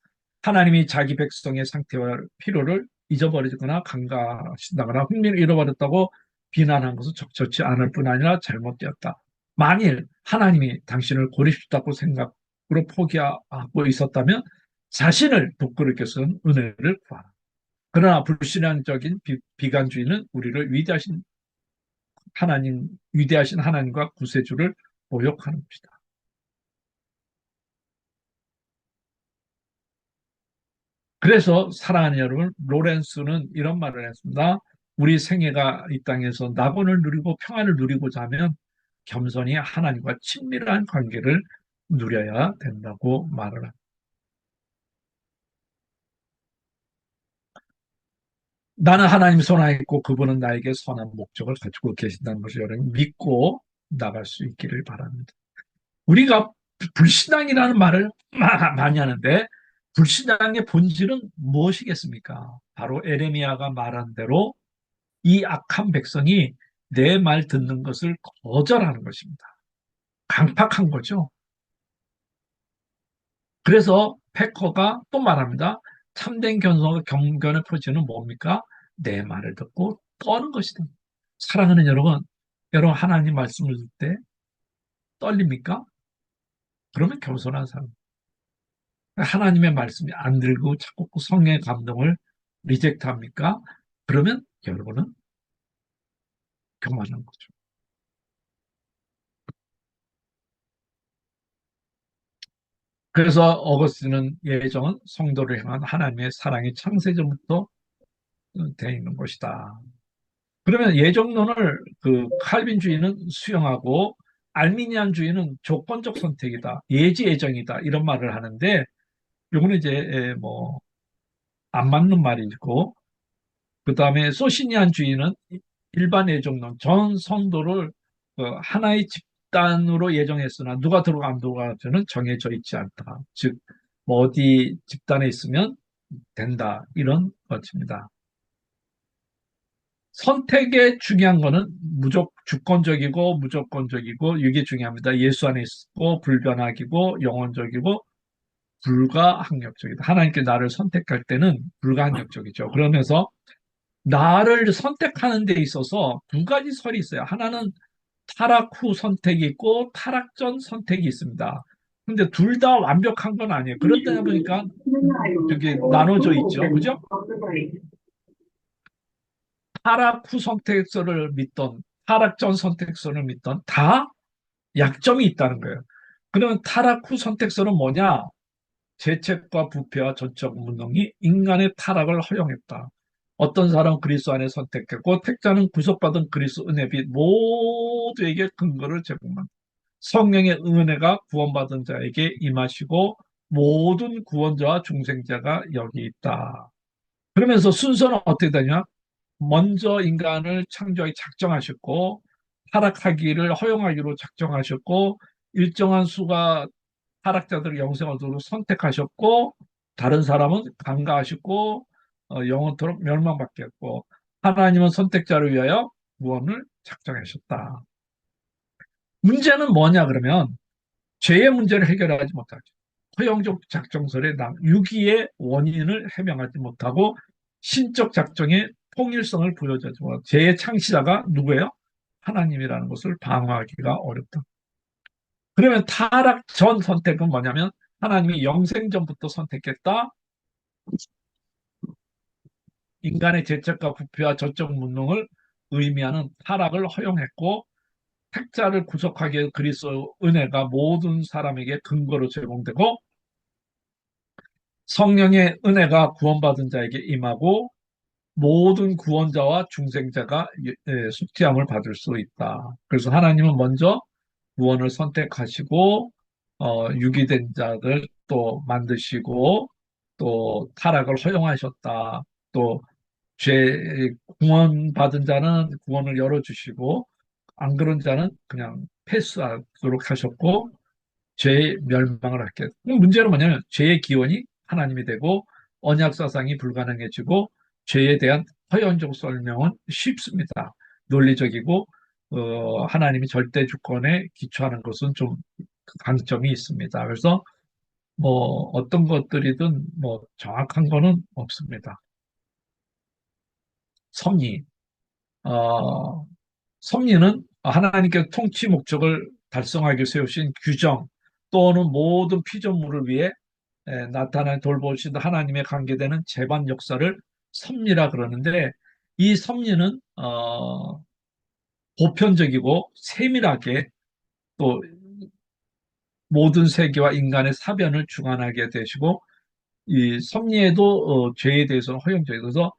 하나님이 자기 백성의 상태와 필요를 잊어버리거나 간과하신다거나 흥미를 잃어버렸다고 비난한 것은 적절치 않을 뿐 아니라 잘못되었다. 만일 하나님이 당신을 고립시켰다고 생각으로 포기하고 있었다면 자신을 부끄럽게 쓴 은혜를 구하라. 그러나 불신앙적인 비관주의는 우리를 위대하신 하나님과 구세주를 모욕하는 것이다. 그래서 사랑하는 여러분, 로렌스는 이런 말을 했습니다. 우리 생애가 이 땅에서 낙원을 누리고 평안을 누리고자 하면 겸손히 하나님과 친밀한 관계를 누려야 된다고 말을 합니다. 나는 하나님 손 안에 있고 그분은 나에게 선한 목적을 가지고 계신다는 것을 여러분 믿고 나갈 수 있기를 바랍니다. 우리가 불신앙이라는 말을 많이 하는데 불신앙의 본질은 무엇이겠습니까? 바로 에레미야가 말한 대로 이 악한 백성이 내 말 듣는 것을 거절하는 것입니다. 강팍한 거죠. 그래서 패커가 또 말합니다. 참된 견성과 경건의 표지는 뭡니까? 내 말을 듣고 떠는 것이다. 사랑하는 여러분, 여러분 하나님 말씀을 듣을 때 떨립니까? 그러면 겸손한 사람. 하나님의 말씀이 안 들고 자꾸 성령의 감동을 리젝트합니까? 그러면 여러분은 교만한 거죠. 그래서 어거스틴은 예정은 성도를 향한 하나님의 사랑이 창세전부터 되어 있는 것이다. 그러면 예정론을 그 칼빈주의는 수용하고 알미니안주의는 조건적 선택이다, 예지 예정이다 이런 말을 하는데 요거는 이제 뭐 안 맞는 말이고 그 다음에 소시니안주의는 일반 예정론 전 성도를 하나의 집단으로 예정했으나 누가 들어가 안 들어가서는 정해져 있지 않다. 즉, 뭐 어디 집단에 있으면 된다. 이런 것입니다. 선택에 중요한 거는 주권적이고 무조건적이고 이게 중요합니다. 예수 안에 있고 불변하기고 영원적이고 불가항력적이다. 하나님께 나를 선택할 때는 불가항력적이죠. 그러면서 나를 선택하는 데 있어서 두 가지 설이 있어요. 하나는 타락 후 선택이 있고 타락 전 선택이 있습니다. 근데 둘 다 완벽한 건 아니에요. 그렇다 보니까 저기 나눠져 있죠. 그죠? 타락 후 선택설을 믿던 타락 전 선택설을 믿던 다 약점이 있다는 거예요. 그러면 타락 후 선택설은 뭐냐? 죄책과 부패와 전적 무능이 인간의 타락을 허용했다. 어떤 사람은 그리스도 안에 선택했고 택자는 구속받은 그리스도 은혜 빛 모두에게 근거를 제공한다. 성령의 은혜가 구원받은 자에게 임하시고 모든 구원자와 중생자가 여기 있다. 그러면서 순서는 어떻게 되냐? 먼저 인간을 창조하기 작정하셨고 타락하기를 허용하기로 작정하셨고 일정한 수가 타락자들을 영생을 얻도록 선택하셨고 다른 사람은 간과하셨고 영원토록 멸망받겠고 하나님은 선택자를 위하여 구원을 작정하셨다. 문제는 뭐냐 그러면 죄의 문제를 해결하지 못하죠. 허용적 작정설의 유기의 원인을 해명하지 못하고 신적 작정의 통일성을 보여주지 못하고 죄의 창시자가 누구예요? 하나님이라는 것을 방어하기가 어렵다. 그러면 타락 전 선택은 뭐냐면 하나님이 영생 전부터 선택했다. 인간의 죄책과 부패와 전적 문능을 의미하는 타락을 허용했고 택자를 구속하기 위해 그리스도 은혜가 모든 사람에게 근거로 제공되고 성령의 은혜가 구원받은 자에게 임하고 모든 구원자와 중생자가 속죄함을 받을 수 있다. 그래서 하나님은 먼저 구원을 선택하시고 유기된 자들 또 만드시고 또 타락을 허용하셨다. 또 죄 구원받은 자는 구원을 열어주시고 안 그런 자는 그냥 패스하도록 하셨고 죄의 멸망을 하게. 문제는 뭐냐면 죄의 기원이 하나님이 되고 언약 사상이 불가능해지고 죄에 대한 허연적 설명은 쉽습니다. 논리적이고 하나님이 절대 주권에 기초하는 것은 좀 강점이 있습니다. 그래서 뭐 어떤 것들이든 뭐 정확한 거는 없습니다. 섭리. 어, 섭리는 하나님께서 통치 목적을 달성하기 위해 세우신 규정 또는 모든 피조물을 위해 나타나 돌보시는 하나님의 관계되는 재반 역사를 섭리라 그러는데 이 섭리는 보편적이고 세밀하게 또 모든 세계와 인간의 사변을 주관하게 되시고 이 섭리에도 죄에 대해서는 허용적이고 그래서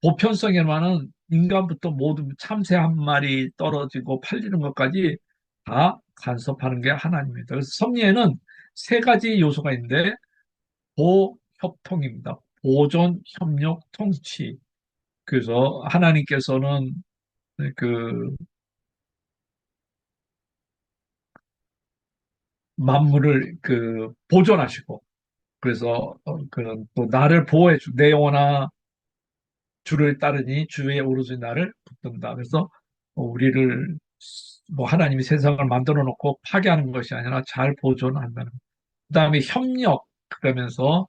보편성에만은 인간부터 모두 참새 한 마리 떨어지고 팔리는 것까지 다 간섭하는 게 하나님입니다. 그래서 섭리에는 세 가지 요소가 있는데 보협통입니다. 보존, 협력, 통치. 그래서 하나님께서는 그 만물을 보존하시고 그래서 그또 나를 보호해 주, 내 영혼아 주를 따르니 주의 오로지 나를 붙든다. 그래서 우리를 뭐 하나님이 세상을 만들어 놓고 파괴하는 것이 아니라 잘 보존한다는. 그다음에 협력 그러면서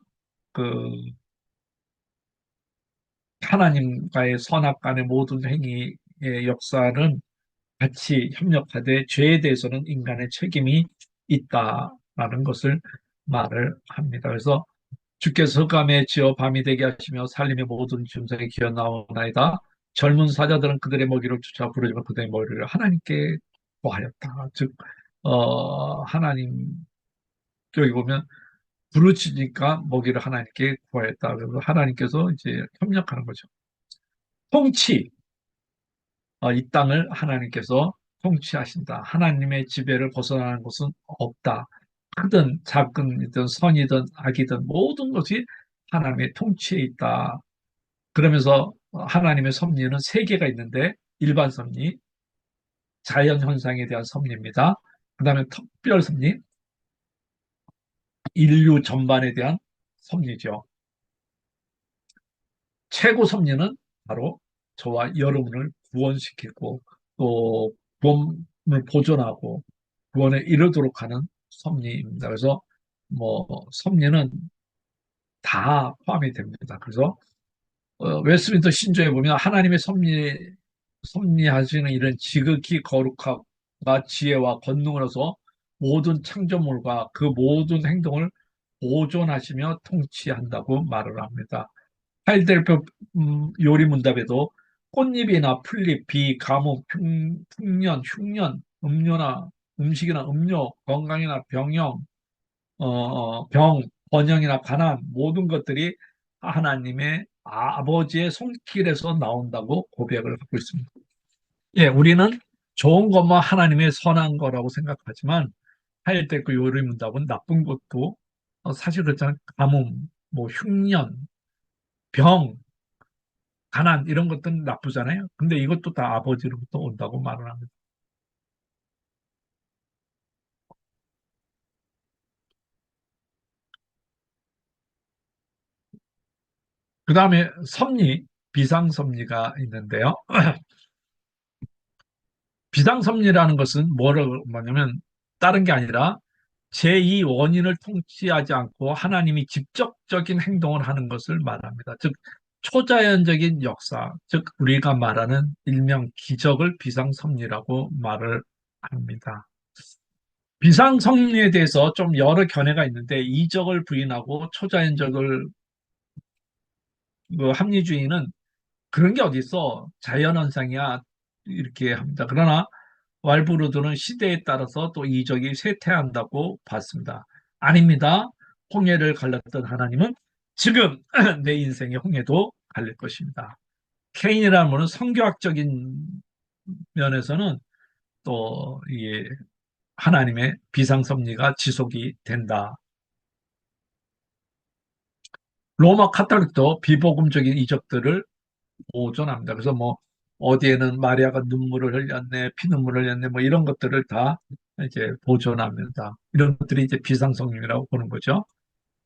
그 하나님과의 선악간의 모든 행위의 역사는 같이 협력하되 죄에 대해서는 인간의 책임이 있다라는 것을 말을 합니다. 그래서 주께서 흑암에 지어 밤이 되게 하시며 살림의 모든 짐승에 기어 나오나이다. 젊은 사자들은 그들의 먹이를 쫓아 부르지만 그들의 먹이를 하나님께 구하였다. 즉, 하나님, 여기 보면 부르짖으니까 먹이를 하나님께 구하였다. 그래서 하나님께서 이제 협력하는 거죠. 통치, 이 땅을 하나님께서 통치하신다. 하나님의 지배를 벗어나는 것은 없다. 크든 작은이든 선이든 악이든 모든 것이 하나님의 통치에 있다. 그러면서 하나님의 섭리는 세 개가 있는데 일반 섭리, 자연 현상에 대한 섭리입니다. 그다음에 특별 섭리, 인류 전반에 대한 섭리죠. 최고 섭리는 바로 저와 여러분을 구원시키고 또 구원을 보존하고 구원에 이르도록 하는 섭리입니다. 그래서 뭐 섭리는 다 포함이 됩니다. 그래서 웨스트민스터 신조에 보면 하나님의 섭리하시는 이런 지극히 거룩함과 지혜와 권능으로서 모든 창조물과 그 모든 행동을 보존하시며 통치한다고 말을 합니다. 하이델베르크 요리문답에도 꽃잎이나 풀잎, 비, 가뭄, 풍년, 흉년, 음료나 음식이나 음료, 건강이나 병, 번영이나 가난 모든 것들이 하나님의 아버지의 손길에서 나온다고 고백을 하고 있습니다. 예, 우리는 좋은 것만 하나님의 선한 거라고 생각하지만 하일대그 요리 문답은 나쁜 것도 사실 그렇잖아요. 가뭄, 뭐 흉년, 병, 가난 이런 것들은 나쁘잖아요. 근데 이것도 다 아버지로부터 온다고 말을 합니다. 그 다음에 섭리, 비상섭리가 있는데요. 비상섭리라는 것은 뭐냐면 다른 게 아니라 제2 원인을 통치하지 않고 하나님이 직접적인 행동을 하는 것을 말합니다. 즉, 초자연적인 역사, 즉, 우리가 말하는 일명 기적을 비상섭리라고 말을 합니다. 비상섭리에 대해서 좀 여러 견해가 있는데, 이적을 부인하고 초자연적을 합리주의는 그런 게 어디 있어? 자연현상이야. 이렇게 합니다. 그러나 왈브루드는 시대에 따라서 또 이적이 쇠퇴한다고 봤습니다. 아닙니다. 홍해를 갈랐던 하나님은 지금 내 인생의 홍해도 갈릴 것입니다. 케인이라는 분은 성교학적인 면에서는 또 이게 하나님의 비상섭리가 지속이 된다. 로마 카톨릭도 비복음적인 이적들을 보존합니다. 그래서 뭐 어디에는 마리아가 눈물을 흘렸네, 피눈물을 흘렸네, 뭐 이런 것들을 다 이제 보존합니다. 이런 것들이 이제 비상성령이라고 보는 거죠.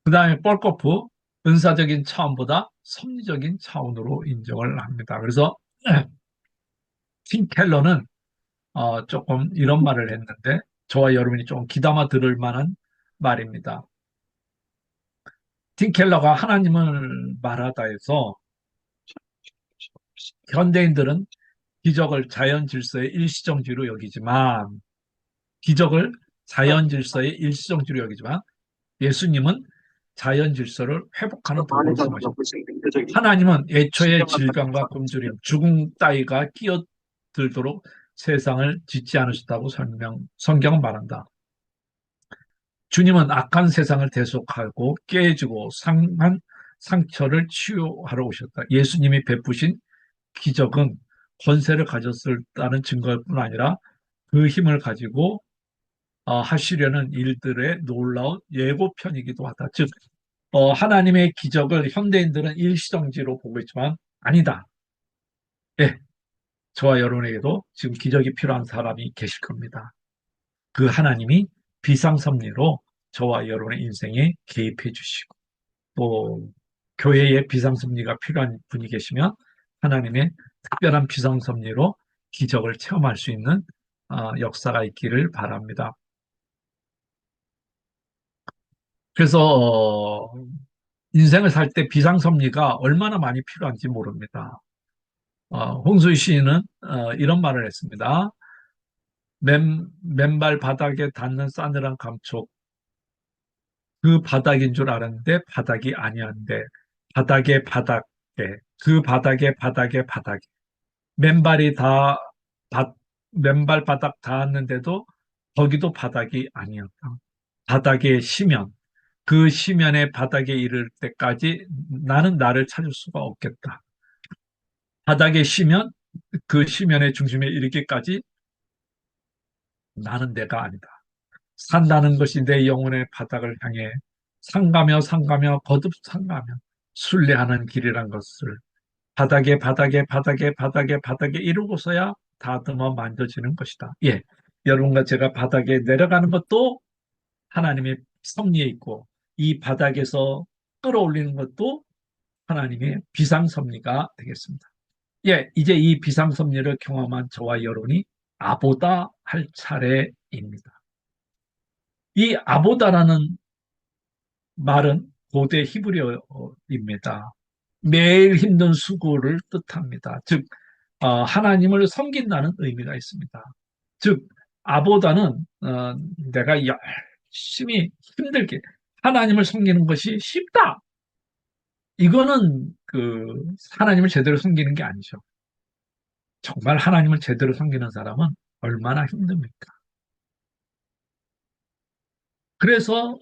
그 다음에 뻘거프 은사적인 차원보다 섭리적인 차원으로 인정을 합니다. 그래서 팀 켈러는 조금 이런 말을 했는데 저와 여러분이 좀 귀담아 들을 만한 말입니다. 팀 켈러가 하나님을 말하다 해서 현대인들은 기적을 자연 질서의 일시정지로 여기지만 기적을 자연 질서의 일시정지로 여기지만 예수님은 자연 질서를 회복하는 도구로 삼으십니다. 하나님은 애초의 질병과 굶주림, 죽음 따위가 끼어들도록 세상을 짓지 않으셨다고 성경은 말한다. 주님은 악한 세상을 대속하고 깨지고 상한 상처를 치유하러 오셨다. 예수님이 베푸신 기적은 권세를 가졌다는 증거일 뿐 아니라 그 힘을 가지고 하시려는 일들의 놀라운 예고편이기도 하다. 즉, 하나님의 기적을 현대인들은 일시정지로 보고 있지만 아니다. 예, 저와 여러분에게도 지금 기적이 필요한 사람이 계실 겁니다. 그 하나님이 비상섭리로 저와 여러분의 인생에 개입해 주시고 또 교회에 비상섭리가 필요한 분이 계시면 하나님의 특별한 비상섭리로 기적을 체험할 수 있는 역사가 있기를 바랍니다. 그래서 인생을 살 때 비상섭리가 얼마나 많이 필요한지 모릅니다. 홍수희 시인은 이런 말을 했습니다. 맨발 바닥에 닿는 싸늘한 감촉, 그 바닥인 줄 알았는데 바닥이 아니었는데 바닥에 바닥에 그 바닥에 바닥에 바닥에 맨발이 다 바, 맨발 바닥 닿았는데도 거기도 바닥이 아니었다. 바닥에 시면 그 시면의 바닥에 이를 때까지 나는 나를 찾을 수가 없겠다. 바닥에 시면 그 시면의 중심에 이르기까지 나는 내가 아니다. 산다는 것이 내 영혼의 바닥을 향해 상가며 상가며 거듭 상가며 순례하는 길이란 것을 바닥에 바닥에 바닥에 바닥에 바닥에 이루고서야 다듬어 만져지는 것이다. 예, 여러분과 제가 바닥에 내려가는 것도 하나님의 섭리에 있고 이 바닥에서 끌어올리는 것도 하나님의 비상섭리가 되겠습니다. 예, 이제 이 비상섭리를 경험한 저와 여러분이 아보다 할 차례입니다. 이 아보다라는 말은 고대 히브리어입니다. 매일 힘든 수고를 뜻합니다. 즉, 하나님을 섬긴다는 의미가 있습니다. 즉, 아보다는 내가 열심히 힘들게 하나님을 섬기는 것이 쉽다. 이거는 하나님을 제대로 섬기는 게 아니죠. 정말 하나님을 제대로 섬기는 사람은 얼마나 힘듭니까? 그래서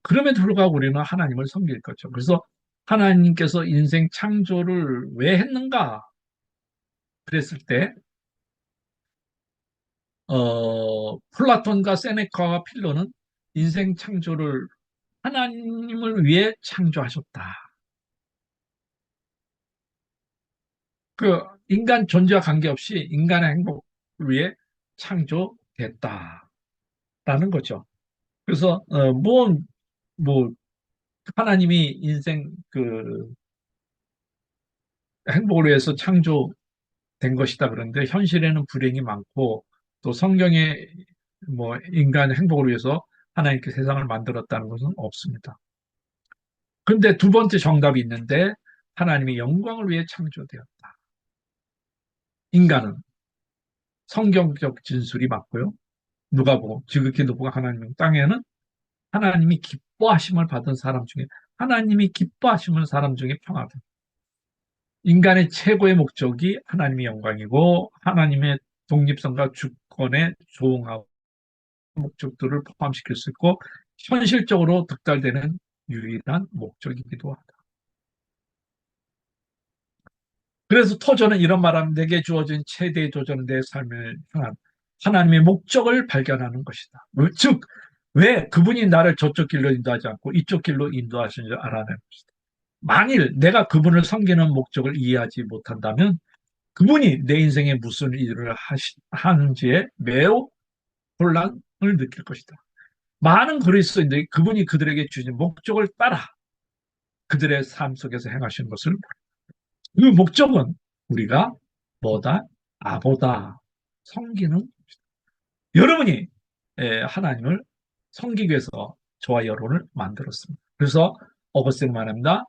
그럼에도 불구하고 우리는 하나님을 섬길 거죠. 그래서 하나님께서 인생 창조를 왜 했는가? 그랬을 때 플라톤과 세네카와 필로는 인생 창조를 하나님을 위해 창조하셨다. 그 인간 존재와 관계없이 인간의 행복을 위해 창조됐다라는 거죠. 그래서 뭐 하나님이 인생 행복을 위해서 창조된 것이다 그런데 현실에는 불행이 많고 또 성경에 뭐 인간의 행복을 위해서 하나님께 세상을 만들었다는 것은 없습니다. 그런데 두 번째 정답이 있는데 하나님의 영광을 위해 창조되었다. 인간은 성경적 진술이 맞고요. 누가복음, 지극히 높고 하나님의 땅에는 하나님이 기뻐하심을 받은 사람 중에 하나님이 기뻐하시는 사람 중에 평화다. 인간의 최고의 목적이 하나님의 영광이고 하나님의 독립성과 주권에 조응하고 목적들을 포함시킬 수 있고 현실적으로 득달되는 유일한 목적이기도 하다. 그래서 토저는 이런 말하면 내게 주어진 최대의 도전은 내 삶을 향한 하나님의 목적을 발견하는 것이다. 즉, 왜 그분이 나를 저쪽 길로 인도하지 않고 이쪽 길로 인도하신 줄 알아내는 것이다. 만일 내가 그분을 섬기는 목적을 이해하지 못한다면 그분이 내 인생에 무슨 일을 하는지에 매우 혼란을 느낄 것이다. 많은 그리스도인들이 그분이 그들에게 주신 목적을 따라 그들의 삶 속에서 행하시는 것을 그 목적은 우리가 뭐다? 아보다 섬기는 여러분이 하나님을 섬기기 위해서 저와 여러분을 만들었습니다. 그래서 어거스틴은 말합니다.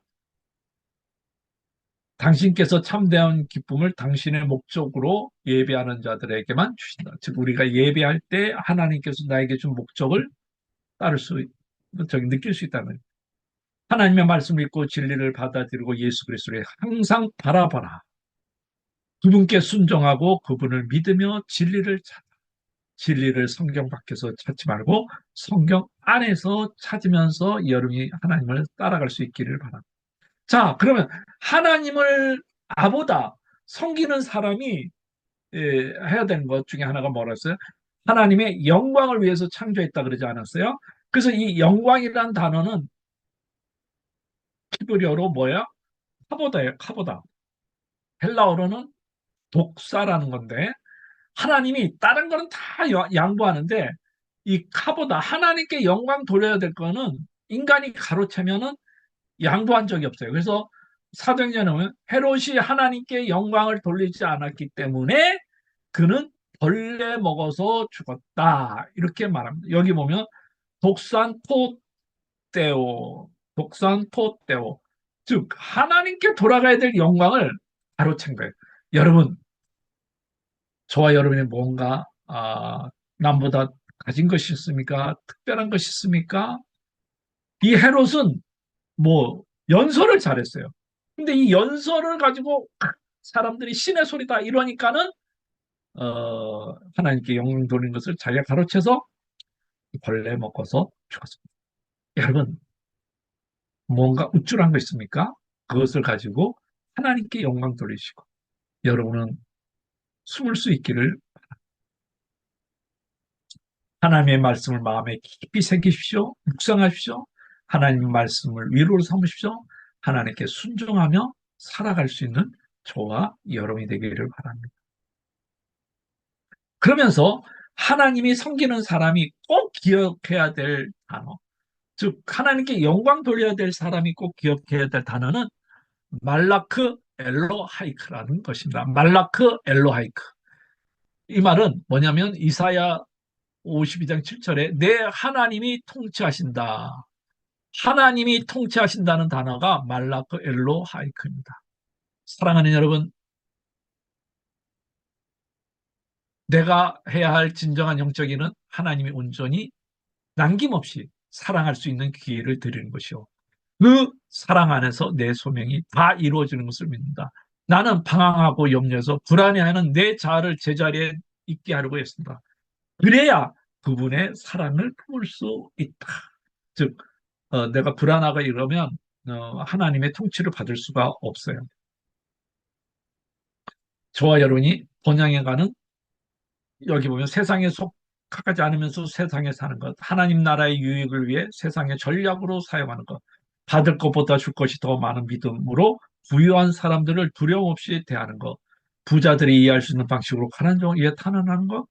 당신께서 참되한 기쁨을 당신의 목적으로 예배하는 자들에게만 주신다. 즉 우리가 예배할 때 하나님께서 나에게 준 목적을 따를 수, 저기 느낄 수 있다는 하나님의 말씀을 읽고 진리를 받아들이고 예수 그리스도를 항상 바라봐라. 그분께 순종하고 그분을 믿으며 진리를 찾아. 진리를 성경 밖에서 찾지 말고 성경 안에서 찾으면서 여러분이 하나님을 따라갈 수 있기를 바랍니다. 자, 그러면 하나님을 아보다 섬기는 사람이 해야 되는 것 중에 하나가 뭐라어요 하나님의 영광을 위해서 창조했다 그러지 않았어요? 그래서 이 영광이라는 단어는 히브리어로 뭐야? 카보다예요, 카보다. 헬라어로는 독사라는 건데 하나님이 다른 거는 다 양보하는데 이 카보다 하나님께 영광 돌려야 될 거는 인간이 가로채면은 양보한 적이 없어요. 그래서 사도행전에 보면 헤롯이 하나님께 영광을 돌리지 않았기 때문에 그는 벌레 먹어서 죽었다. 이렇게 말합니다. 여기 보면 독산 토떼오, 독산 토떼오. 즉 하나님께 돌아가야 될 영광을 가로챈 거예요. 여러분, 저와 여러분이 뭔가 남보다 가진 것이 있습니까? 특별한 것이 있습니까? 이 헤롯은 뭐 연설을 잘했어요. 근데 이 연설을 가지고 사람들이 신의 소리다 이러니까는 하나님께 영광 돌리는 것을 자기가 가로채서 벌레 먹어서 죽었습니다. 여러분 뭔가 우쭐한 거 있습니까? 그것을 가지고 하나님께 영광 돌리시고 여러분은 숨을 수 있기를 하나님의 말씀을 마음에 깊이 새기십시오. 묵상하십시오. 하나님의 말씀을 위로로 삼으십시오. 하나님께 순종하며 살아갈 수 있는 저와 여러분이 되기를 바랍니다. 그러면서 하나님이 섬기는 사람이 꼭 기억해야 될 단어, 즉 하나님께 영광 돌려야 될 사람이 꼭 기억해야 될 단어는 말라크 엘로하이크라는 것입니다. 말라크 엘로하이크. 이 말은 뭐냐면 이사야 52장 7절에 내 하나님이 통치하신다. 하나님이 통치하신다는 단어가 말라크 엘로하이크입니다. 사랑하는 여러분, 내가 해야 할 진정한 영적 일은 하나님이 온전히 남김없이 사랑할 수 있는 기회를 드리는 것이요. 그 사랑 안에서 내 소명이 다 이루어지는 것을 믿는다. 나는 방황하고 염려해서 불안해하는 내 자아를 제자리에 있게 하려고 했습니다. 그래야 그분의 사랑을 품을 수 있다. 즉 내가 불안하고 이러면 하나님의 통치를 받을 수가 없어요. 저와 여러분이 번향해 가는 여기 보면 세상에 속하지 않으면서 세상에 사는 것, 하나님 나라의 유익을 위해 세상의 전략으로 사용하는 것, 받을 것보다 줄 것이 더 많은 믿음으로 부유한 사람들을 두려움 없이 대하는 것, 부자들이 이해할 수 있는 방식으로 가난종을 위해 탄원하는 것,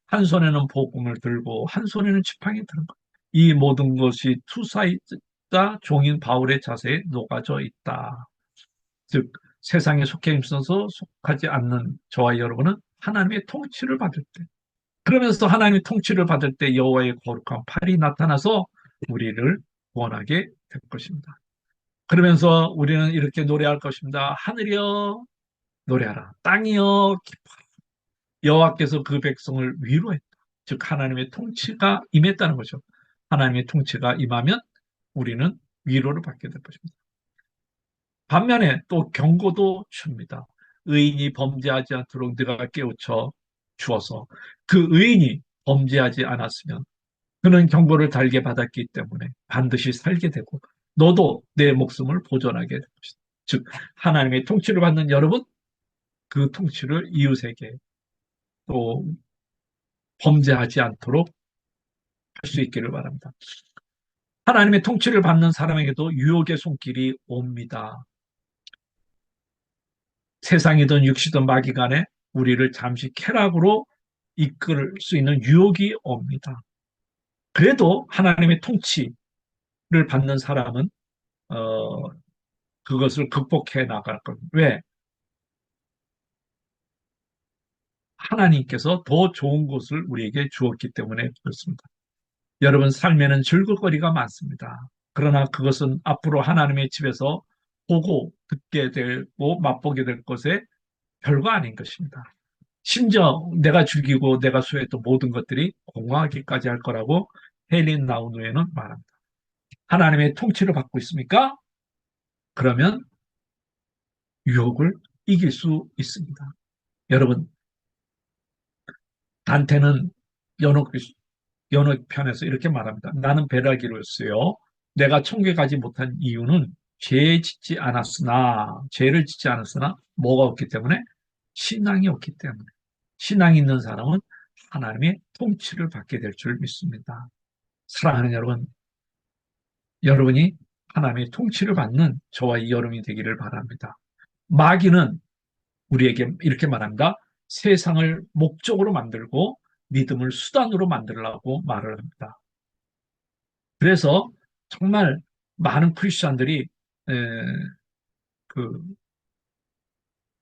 한 손에는 복음을 들고 한 손에는 지팡이 드는 것. 이 모든 것이 투사이다 종인 바울의 자세에 녹아져 있다. 즉 세상에 속해 있어서 속하지 않는 저와 여러분은 하나님의 통치를 받을 때 그러면서 하나님의 통치를 받을 때 여호와의 거룩한 팔이 나타나서 우리를 구원하게 될 것입니다. 그러면서 우리는 이렇게 노래할 것입니다. 하늘이여 노래하라. 땅이여 기뻐하라. 여호와께서 그 백성을 위로했다. 즉 하나님의 통치가 임했다는 거죠. 하나님의 통치가 임하면 우리는 위로를 받게 될 것입니다. 반면에 또 경고도 줍니다. 의인이 범죄하지 않도록 네가 깨우쳐 주어서 그 의인이 범죄하지 않았으면 그는 경고를 달게 받았기 때문에 반드시 살게 되고 너도 내 목숨을 보존하게 될 것이다. 즉 하나님의 통치를 받는 여러분, 그 통치를 이웃에게 또 범죄하지 않도록 할 수 있기를 바랍니다. 하나님의 통치를 받는 사람에게도 유혹의 손길이 옵니다. 세상이든 육시든 마귀간에 우리를 잠시 쾌락으로 이끌 수 있는 유혹이 옵니다. 그래도 하나님의 통치를 받는 사람은 어, 그것을 극복해 나갈 겁니다. 왜? 하나님께서 더 좋은 것을 우리에게 주었기 때문에 그렇습니다. 여러분 삶에는 즐길거리가 많습니다. 그러나 그것은 앞으로 하나님의 집에서 보고 듣게 되고 맛보게 될 것에 별거 아닌 것입니다. 심지어 내가 죽이고 내가 수했던 모든 것들이 공허하기까지 할 거라고 헬린 나우누에는 말합니다. 하나님의 통치를 받고 있습니까? 그러면 유혹을 이길 수 있습니다. 여러분, 단테는 연옥, 연옥편에서 이렇게 말합니다. 나는 배라기로였어요. 내가 천국에 가지 못한 이유는 죄를 짓지 않았으나 뭐가 없기 때문에? 신앙이 없기 때문에. 신앙이 있는 사람은 하나님의 통치를 받게 될 줄 믿습니다. 사랑하는 여러분, 여러분이 하나님의 통치를 받는 저와 이 여러분이 되기를 바랍니다. 마귀는 우리에게 이렇게 말합니다. 세상을 목적으로 만들고 믿음을 수단으로 만들라고 말을 합니다. 그래서 정말 많은 크리스천들이 그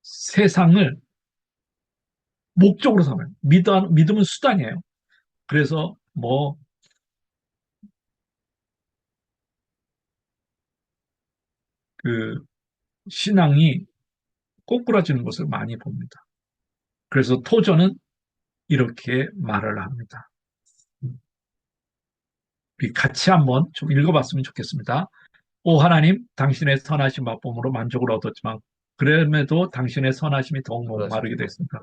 세상을 목적으로 삼아요. 믿음은 수단이에요. 그래서 뭐 그 신앙이 꼬꾸라지는 것을 많이 봅니다. 그래서 토저는 이렇게 말을 합니다. 우리 같이 한번 좀 읽어봤으면 좋겠습니다. 오 하나님, 당신의 선하신 맛봄으로 만족을 얻었지만 그럼에도 당신의 선하심이 더욱 목마르게 됐습니다.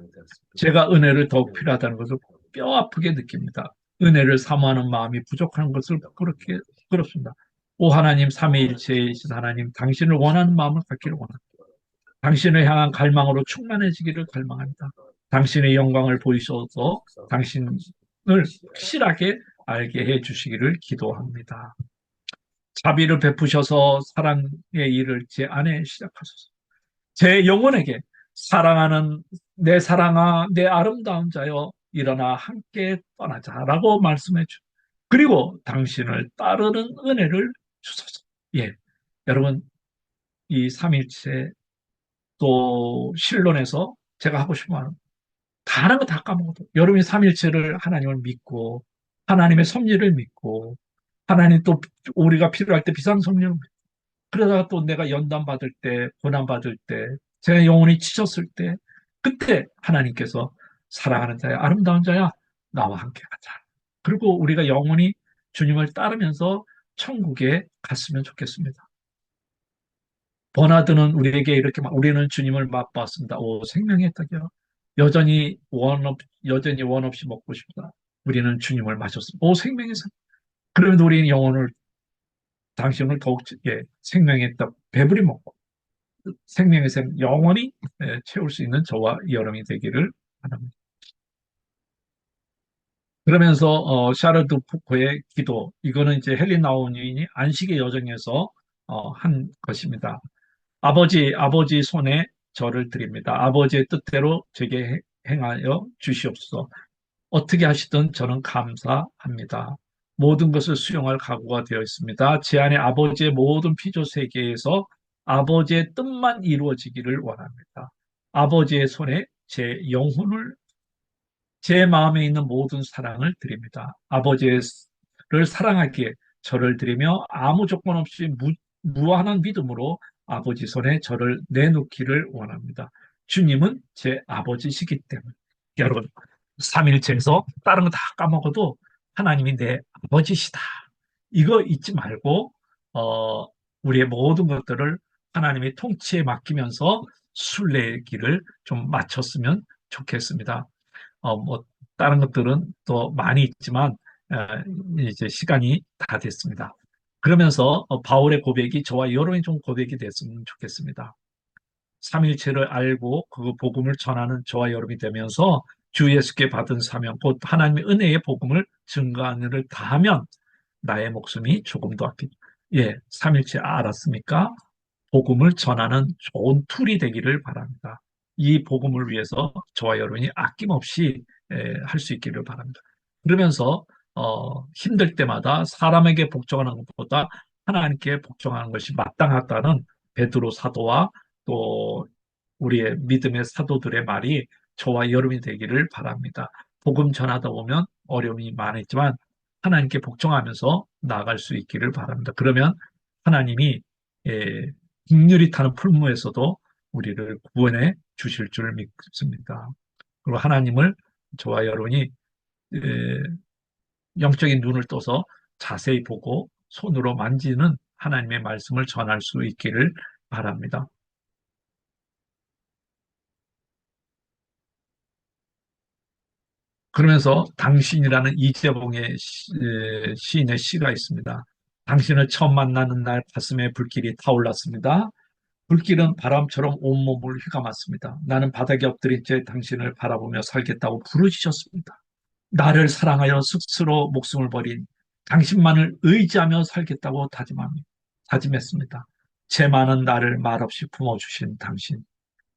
제가 은혜를 더욱 필요하다는 것을 뼈아프게 느낍니다. 은혜를 사모하는 마음이 부족한 것을 그렇게 그렇습니다. 오 하나님, 삼위일체이신 하나님, 당신을 원하는 마음을 갖기를 원합니다. 당신을 향한 갈망으로 충만해지기를 갈망합니다. 당신의 영광을 보이셔서 당신을 확실하게 알게 해 주시기를 기도합니다. 자비를 베푸셔서 사랑의 일을 제 안에 시작하소서. 제 영혼에게 사랑하는 내 사랑아, 내 아름다운 자여, 일어나 함께 떠나자라고 말씀해 주. 그리고 당신을 따르는 은혜를 주소서. 예, 여러분 이 삼일체 또 신론에서 제가 하고 싶은 말은 다른 거 다 까먹어도 여러분이 삼일체를 하나님을 믿고 하나님의 섭리를 믿고 하나님 또 우리가 필요할 때 비상섭리를 믿고 그러다가 또 내가 연단 받을 때 고난 받을 때 제 영혼이 지쳤을 때 그때 하나님께서 사랑하는 자야 아름다운 자야 나와 함께 가자. 그리고 우리가 영원히 주님을 따르면서 천국에 갔으면 좋겠습니다. 버나드는 우리에게 이렇게 우리는 주님을 맛봤습니다. 오 생명의 떡이요. 여전히 원 없이 먹고 싶다. 우리는 주님을 마셨습니다. 오 생명의 떡. 그러면 우리는 영혼을 당신을 더욱 예, 생명의 떡 배부리 먹고 생명의 샘 영원히 채울 수 있는 저와 여러분이 되기를 바랍니다. 그러면서 샤르드 푸코의 기도 이거는 이제 헬리 나우니인이 안식의 여정에서 한 것입니다. 아버지 손에 저를 드립니다. 아버지의 뜻대로 제게 행하여 주시옵소서. 어떻게 하시든 저는 감사합니다. 모든 것을 수용할 각오가 되어 있습니다. 제 안에 아버지의 모든 피조 세계에서 아버지의 뜻만 이루어지기를 원합니다. 아버지의 손에 제 영혼을 제 마음에 있는 모든 사랑을 드립니다. 아버지를 사랑하기에 저를 드리며 아무 조건 없이 무한한 믿음으로 아버지 손에 저를 내놓기를 원합니다. 주님은 제 아버지시기 때문에 여러분 삼일체에서 다른 거 다 까먹어도 하나님이 내 아버지시다. 이거 잊지 말고 우리의 모든 것들을 하나님의 통치에 맡기면서 순례의 길을 좀 마쳤으면 좋겠습니다. 뭐 다른 것들은 또 많이 있지만 어, 이제 시간이 다 됐습니다. 그러면서 바울의 고백이 저와 여러분이 좀 고백이 됐으면 좋겠습니다. 삼일체를 알고 그 복음을 전하는 저와 여러분이 되면서 주 예수께 받은 사명, 곧 하나님의 은혜의 복음을 증거하는 일을 다하면 나의 목숨이 조금 더 예, 삼일체 알았습니까? 복음을 전하는 좋은 툴이 되기를 바랍니다. 이 복음을 위해서 저와 여러분이 아낌없이 할 수 있기를 바랍니다. 그러면서 힘들 때마다 사람에게 복종하는 것보다 하나님께 복종하는 것이 마땅하다는 베드로 사도와 또 우리의 믿음의 사도들의 말이 저와 여러분이 되기를 바랍니다. 복음 전하다 보면 어려움이 많았지만 하나님께 복종하면서 나아갈 수 있기를 바랍니다. 그러면 하나님이 예, 국률이 타는 풀무에서도 우리를 구원해 주실 줄 믿습니다. 그리고 하나님을 저와 여러분이 에, 영적인 눈을 떠서 자세히 보고 손으로 만지는 하나님의 말씀을 전할 수 있기를 바랍니다. 그러면서 당신이라는 이재봉의 시인의 시가 있습니다. 당신을 처음 만나는 날 가슴에 불길이 타올랐습니다. 불길은 바람처럼 온몸을 휘감았습니다. 나는 바닥에 엎드린 채 당신을 바라보며 살겠다고 부르짖었습니다. 나를 사랑하여 스스로 목숨을 버린 당신만을 의지하며 살겠다고 다짐했습니다. 제 많은 나를 말없이 품어주신 당신.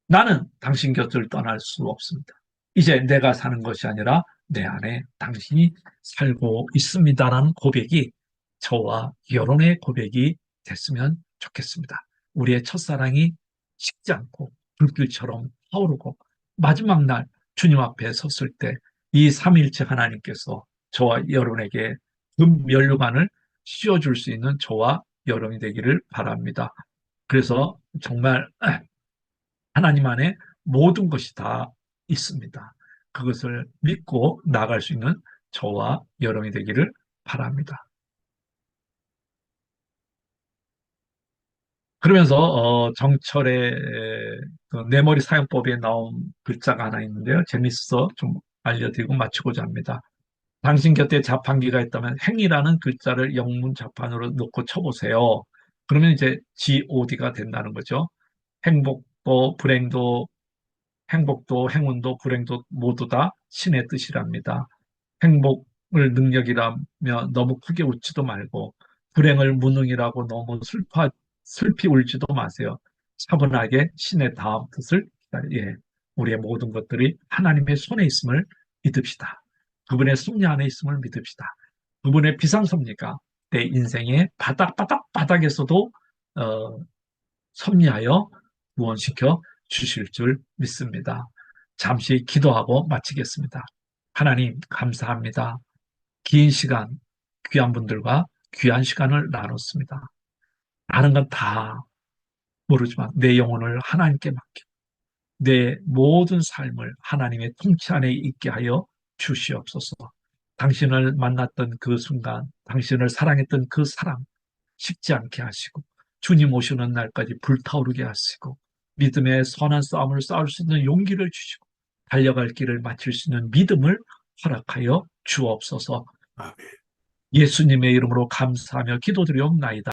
나는 당신 곁을 떠날 수 없습니다. 이제 내가 사는 것이 아니라 내 안에 당신이 살고 있습니다라는 고백이 저와 여론의 고백이 됐으면 좋겠습니다. 우리의 첫사랑이 식지 않고 불길처럼 타오르고 마지막 날 주님 앞에 섰을 때 이 삼일체 하나님께서 저와 여론에게 금면류관을 씌워줄 수 있는 저와 여론이 되기를 바랍니다. 그래서 정말 하나님 안에 모든 것이 다 있습니다. 그것을 믿고 나아갈 수 있는 저와 여러분이 되기를 바랍니다. 그러면서 정철의 그 내머리 사용법에 나온 글자가 하나 있는데요. 재밌어 좀 알려드리고 마치고자 합니다. 당신 곁에 자판기가 있다면 행이라는 글자를 영문 자판으로 놓고 쳐보세요. 그러면 이제 GOD가 된다는 거죠. 행복도 불행도 행복도 행운도 불행도 모두 다 신의 뜻이랍니다. 행복을 능력이라며 너무 크게 웃지도 말고 불행을 무능이라고 너무 슬피 울지도 마세요. 차분하게 신의 다음 뜻을 기다려. 예, 우리의 모든 것들이 하나님의 손에 있음을 믿읍시다. 그분의 섭리 안에 있음을 믿읍시다. 그분의 비상섭리가 내 인생의 바닥에서도 어, 섭리하여 구원시켜 주실 줄 믿습니다. 잠시 기도하고 마치겠습니다. 하나님, 감사합니다. 긴 시간, 귀한 분들과 귀한 시간을 나눴습니다. 다른 건 다 모르지만 내 영혼을 하나님께 맡겨 내 모든 삶을 하나님의 통치 안에 있게 하여 주시옵소서. 당신을 만났던 그 순간, 당신을 사랑했던 그 사랑, 식지 않게 하시고 주님 오시는 날까지 불타오르게 하시고 믿음의 선한 싸움을 싸울 수 있는 용기를 주시고 달려갈 길을 마칠 수 있는 믿음을 허락하여 주옵소서. 예수님의 이름으로 감사하며 기도드리옵나이다.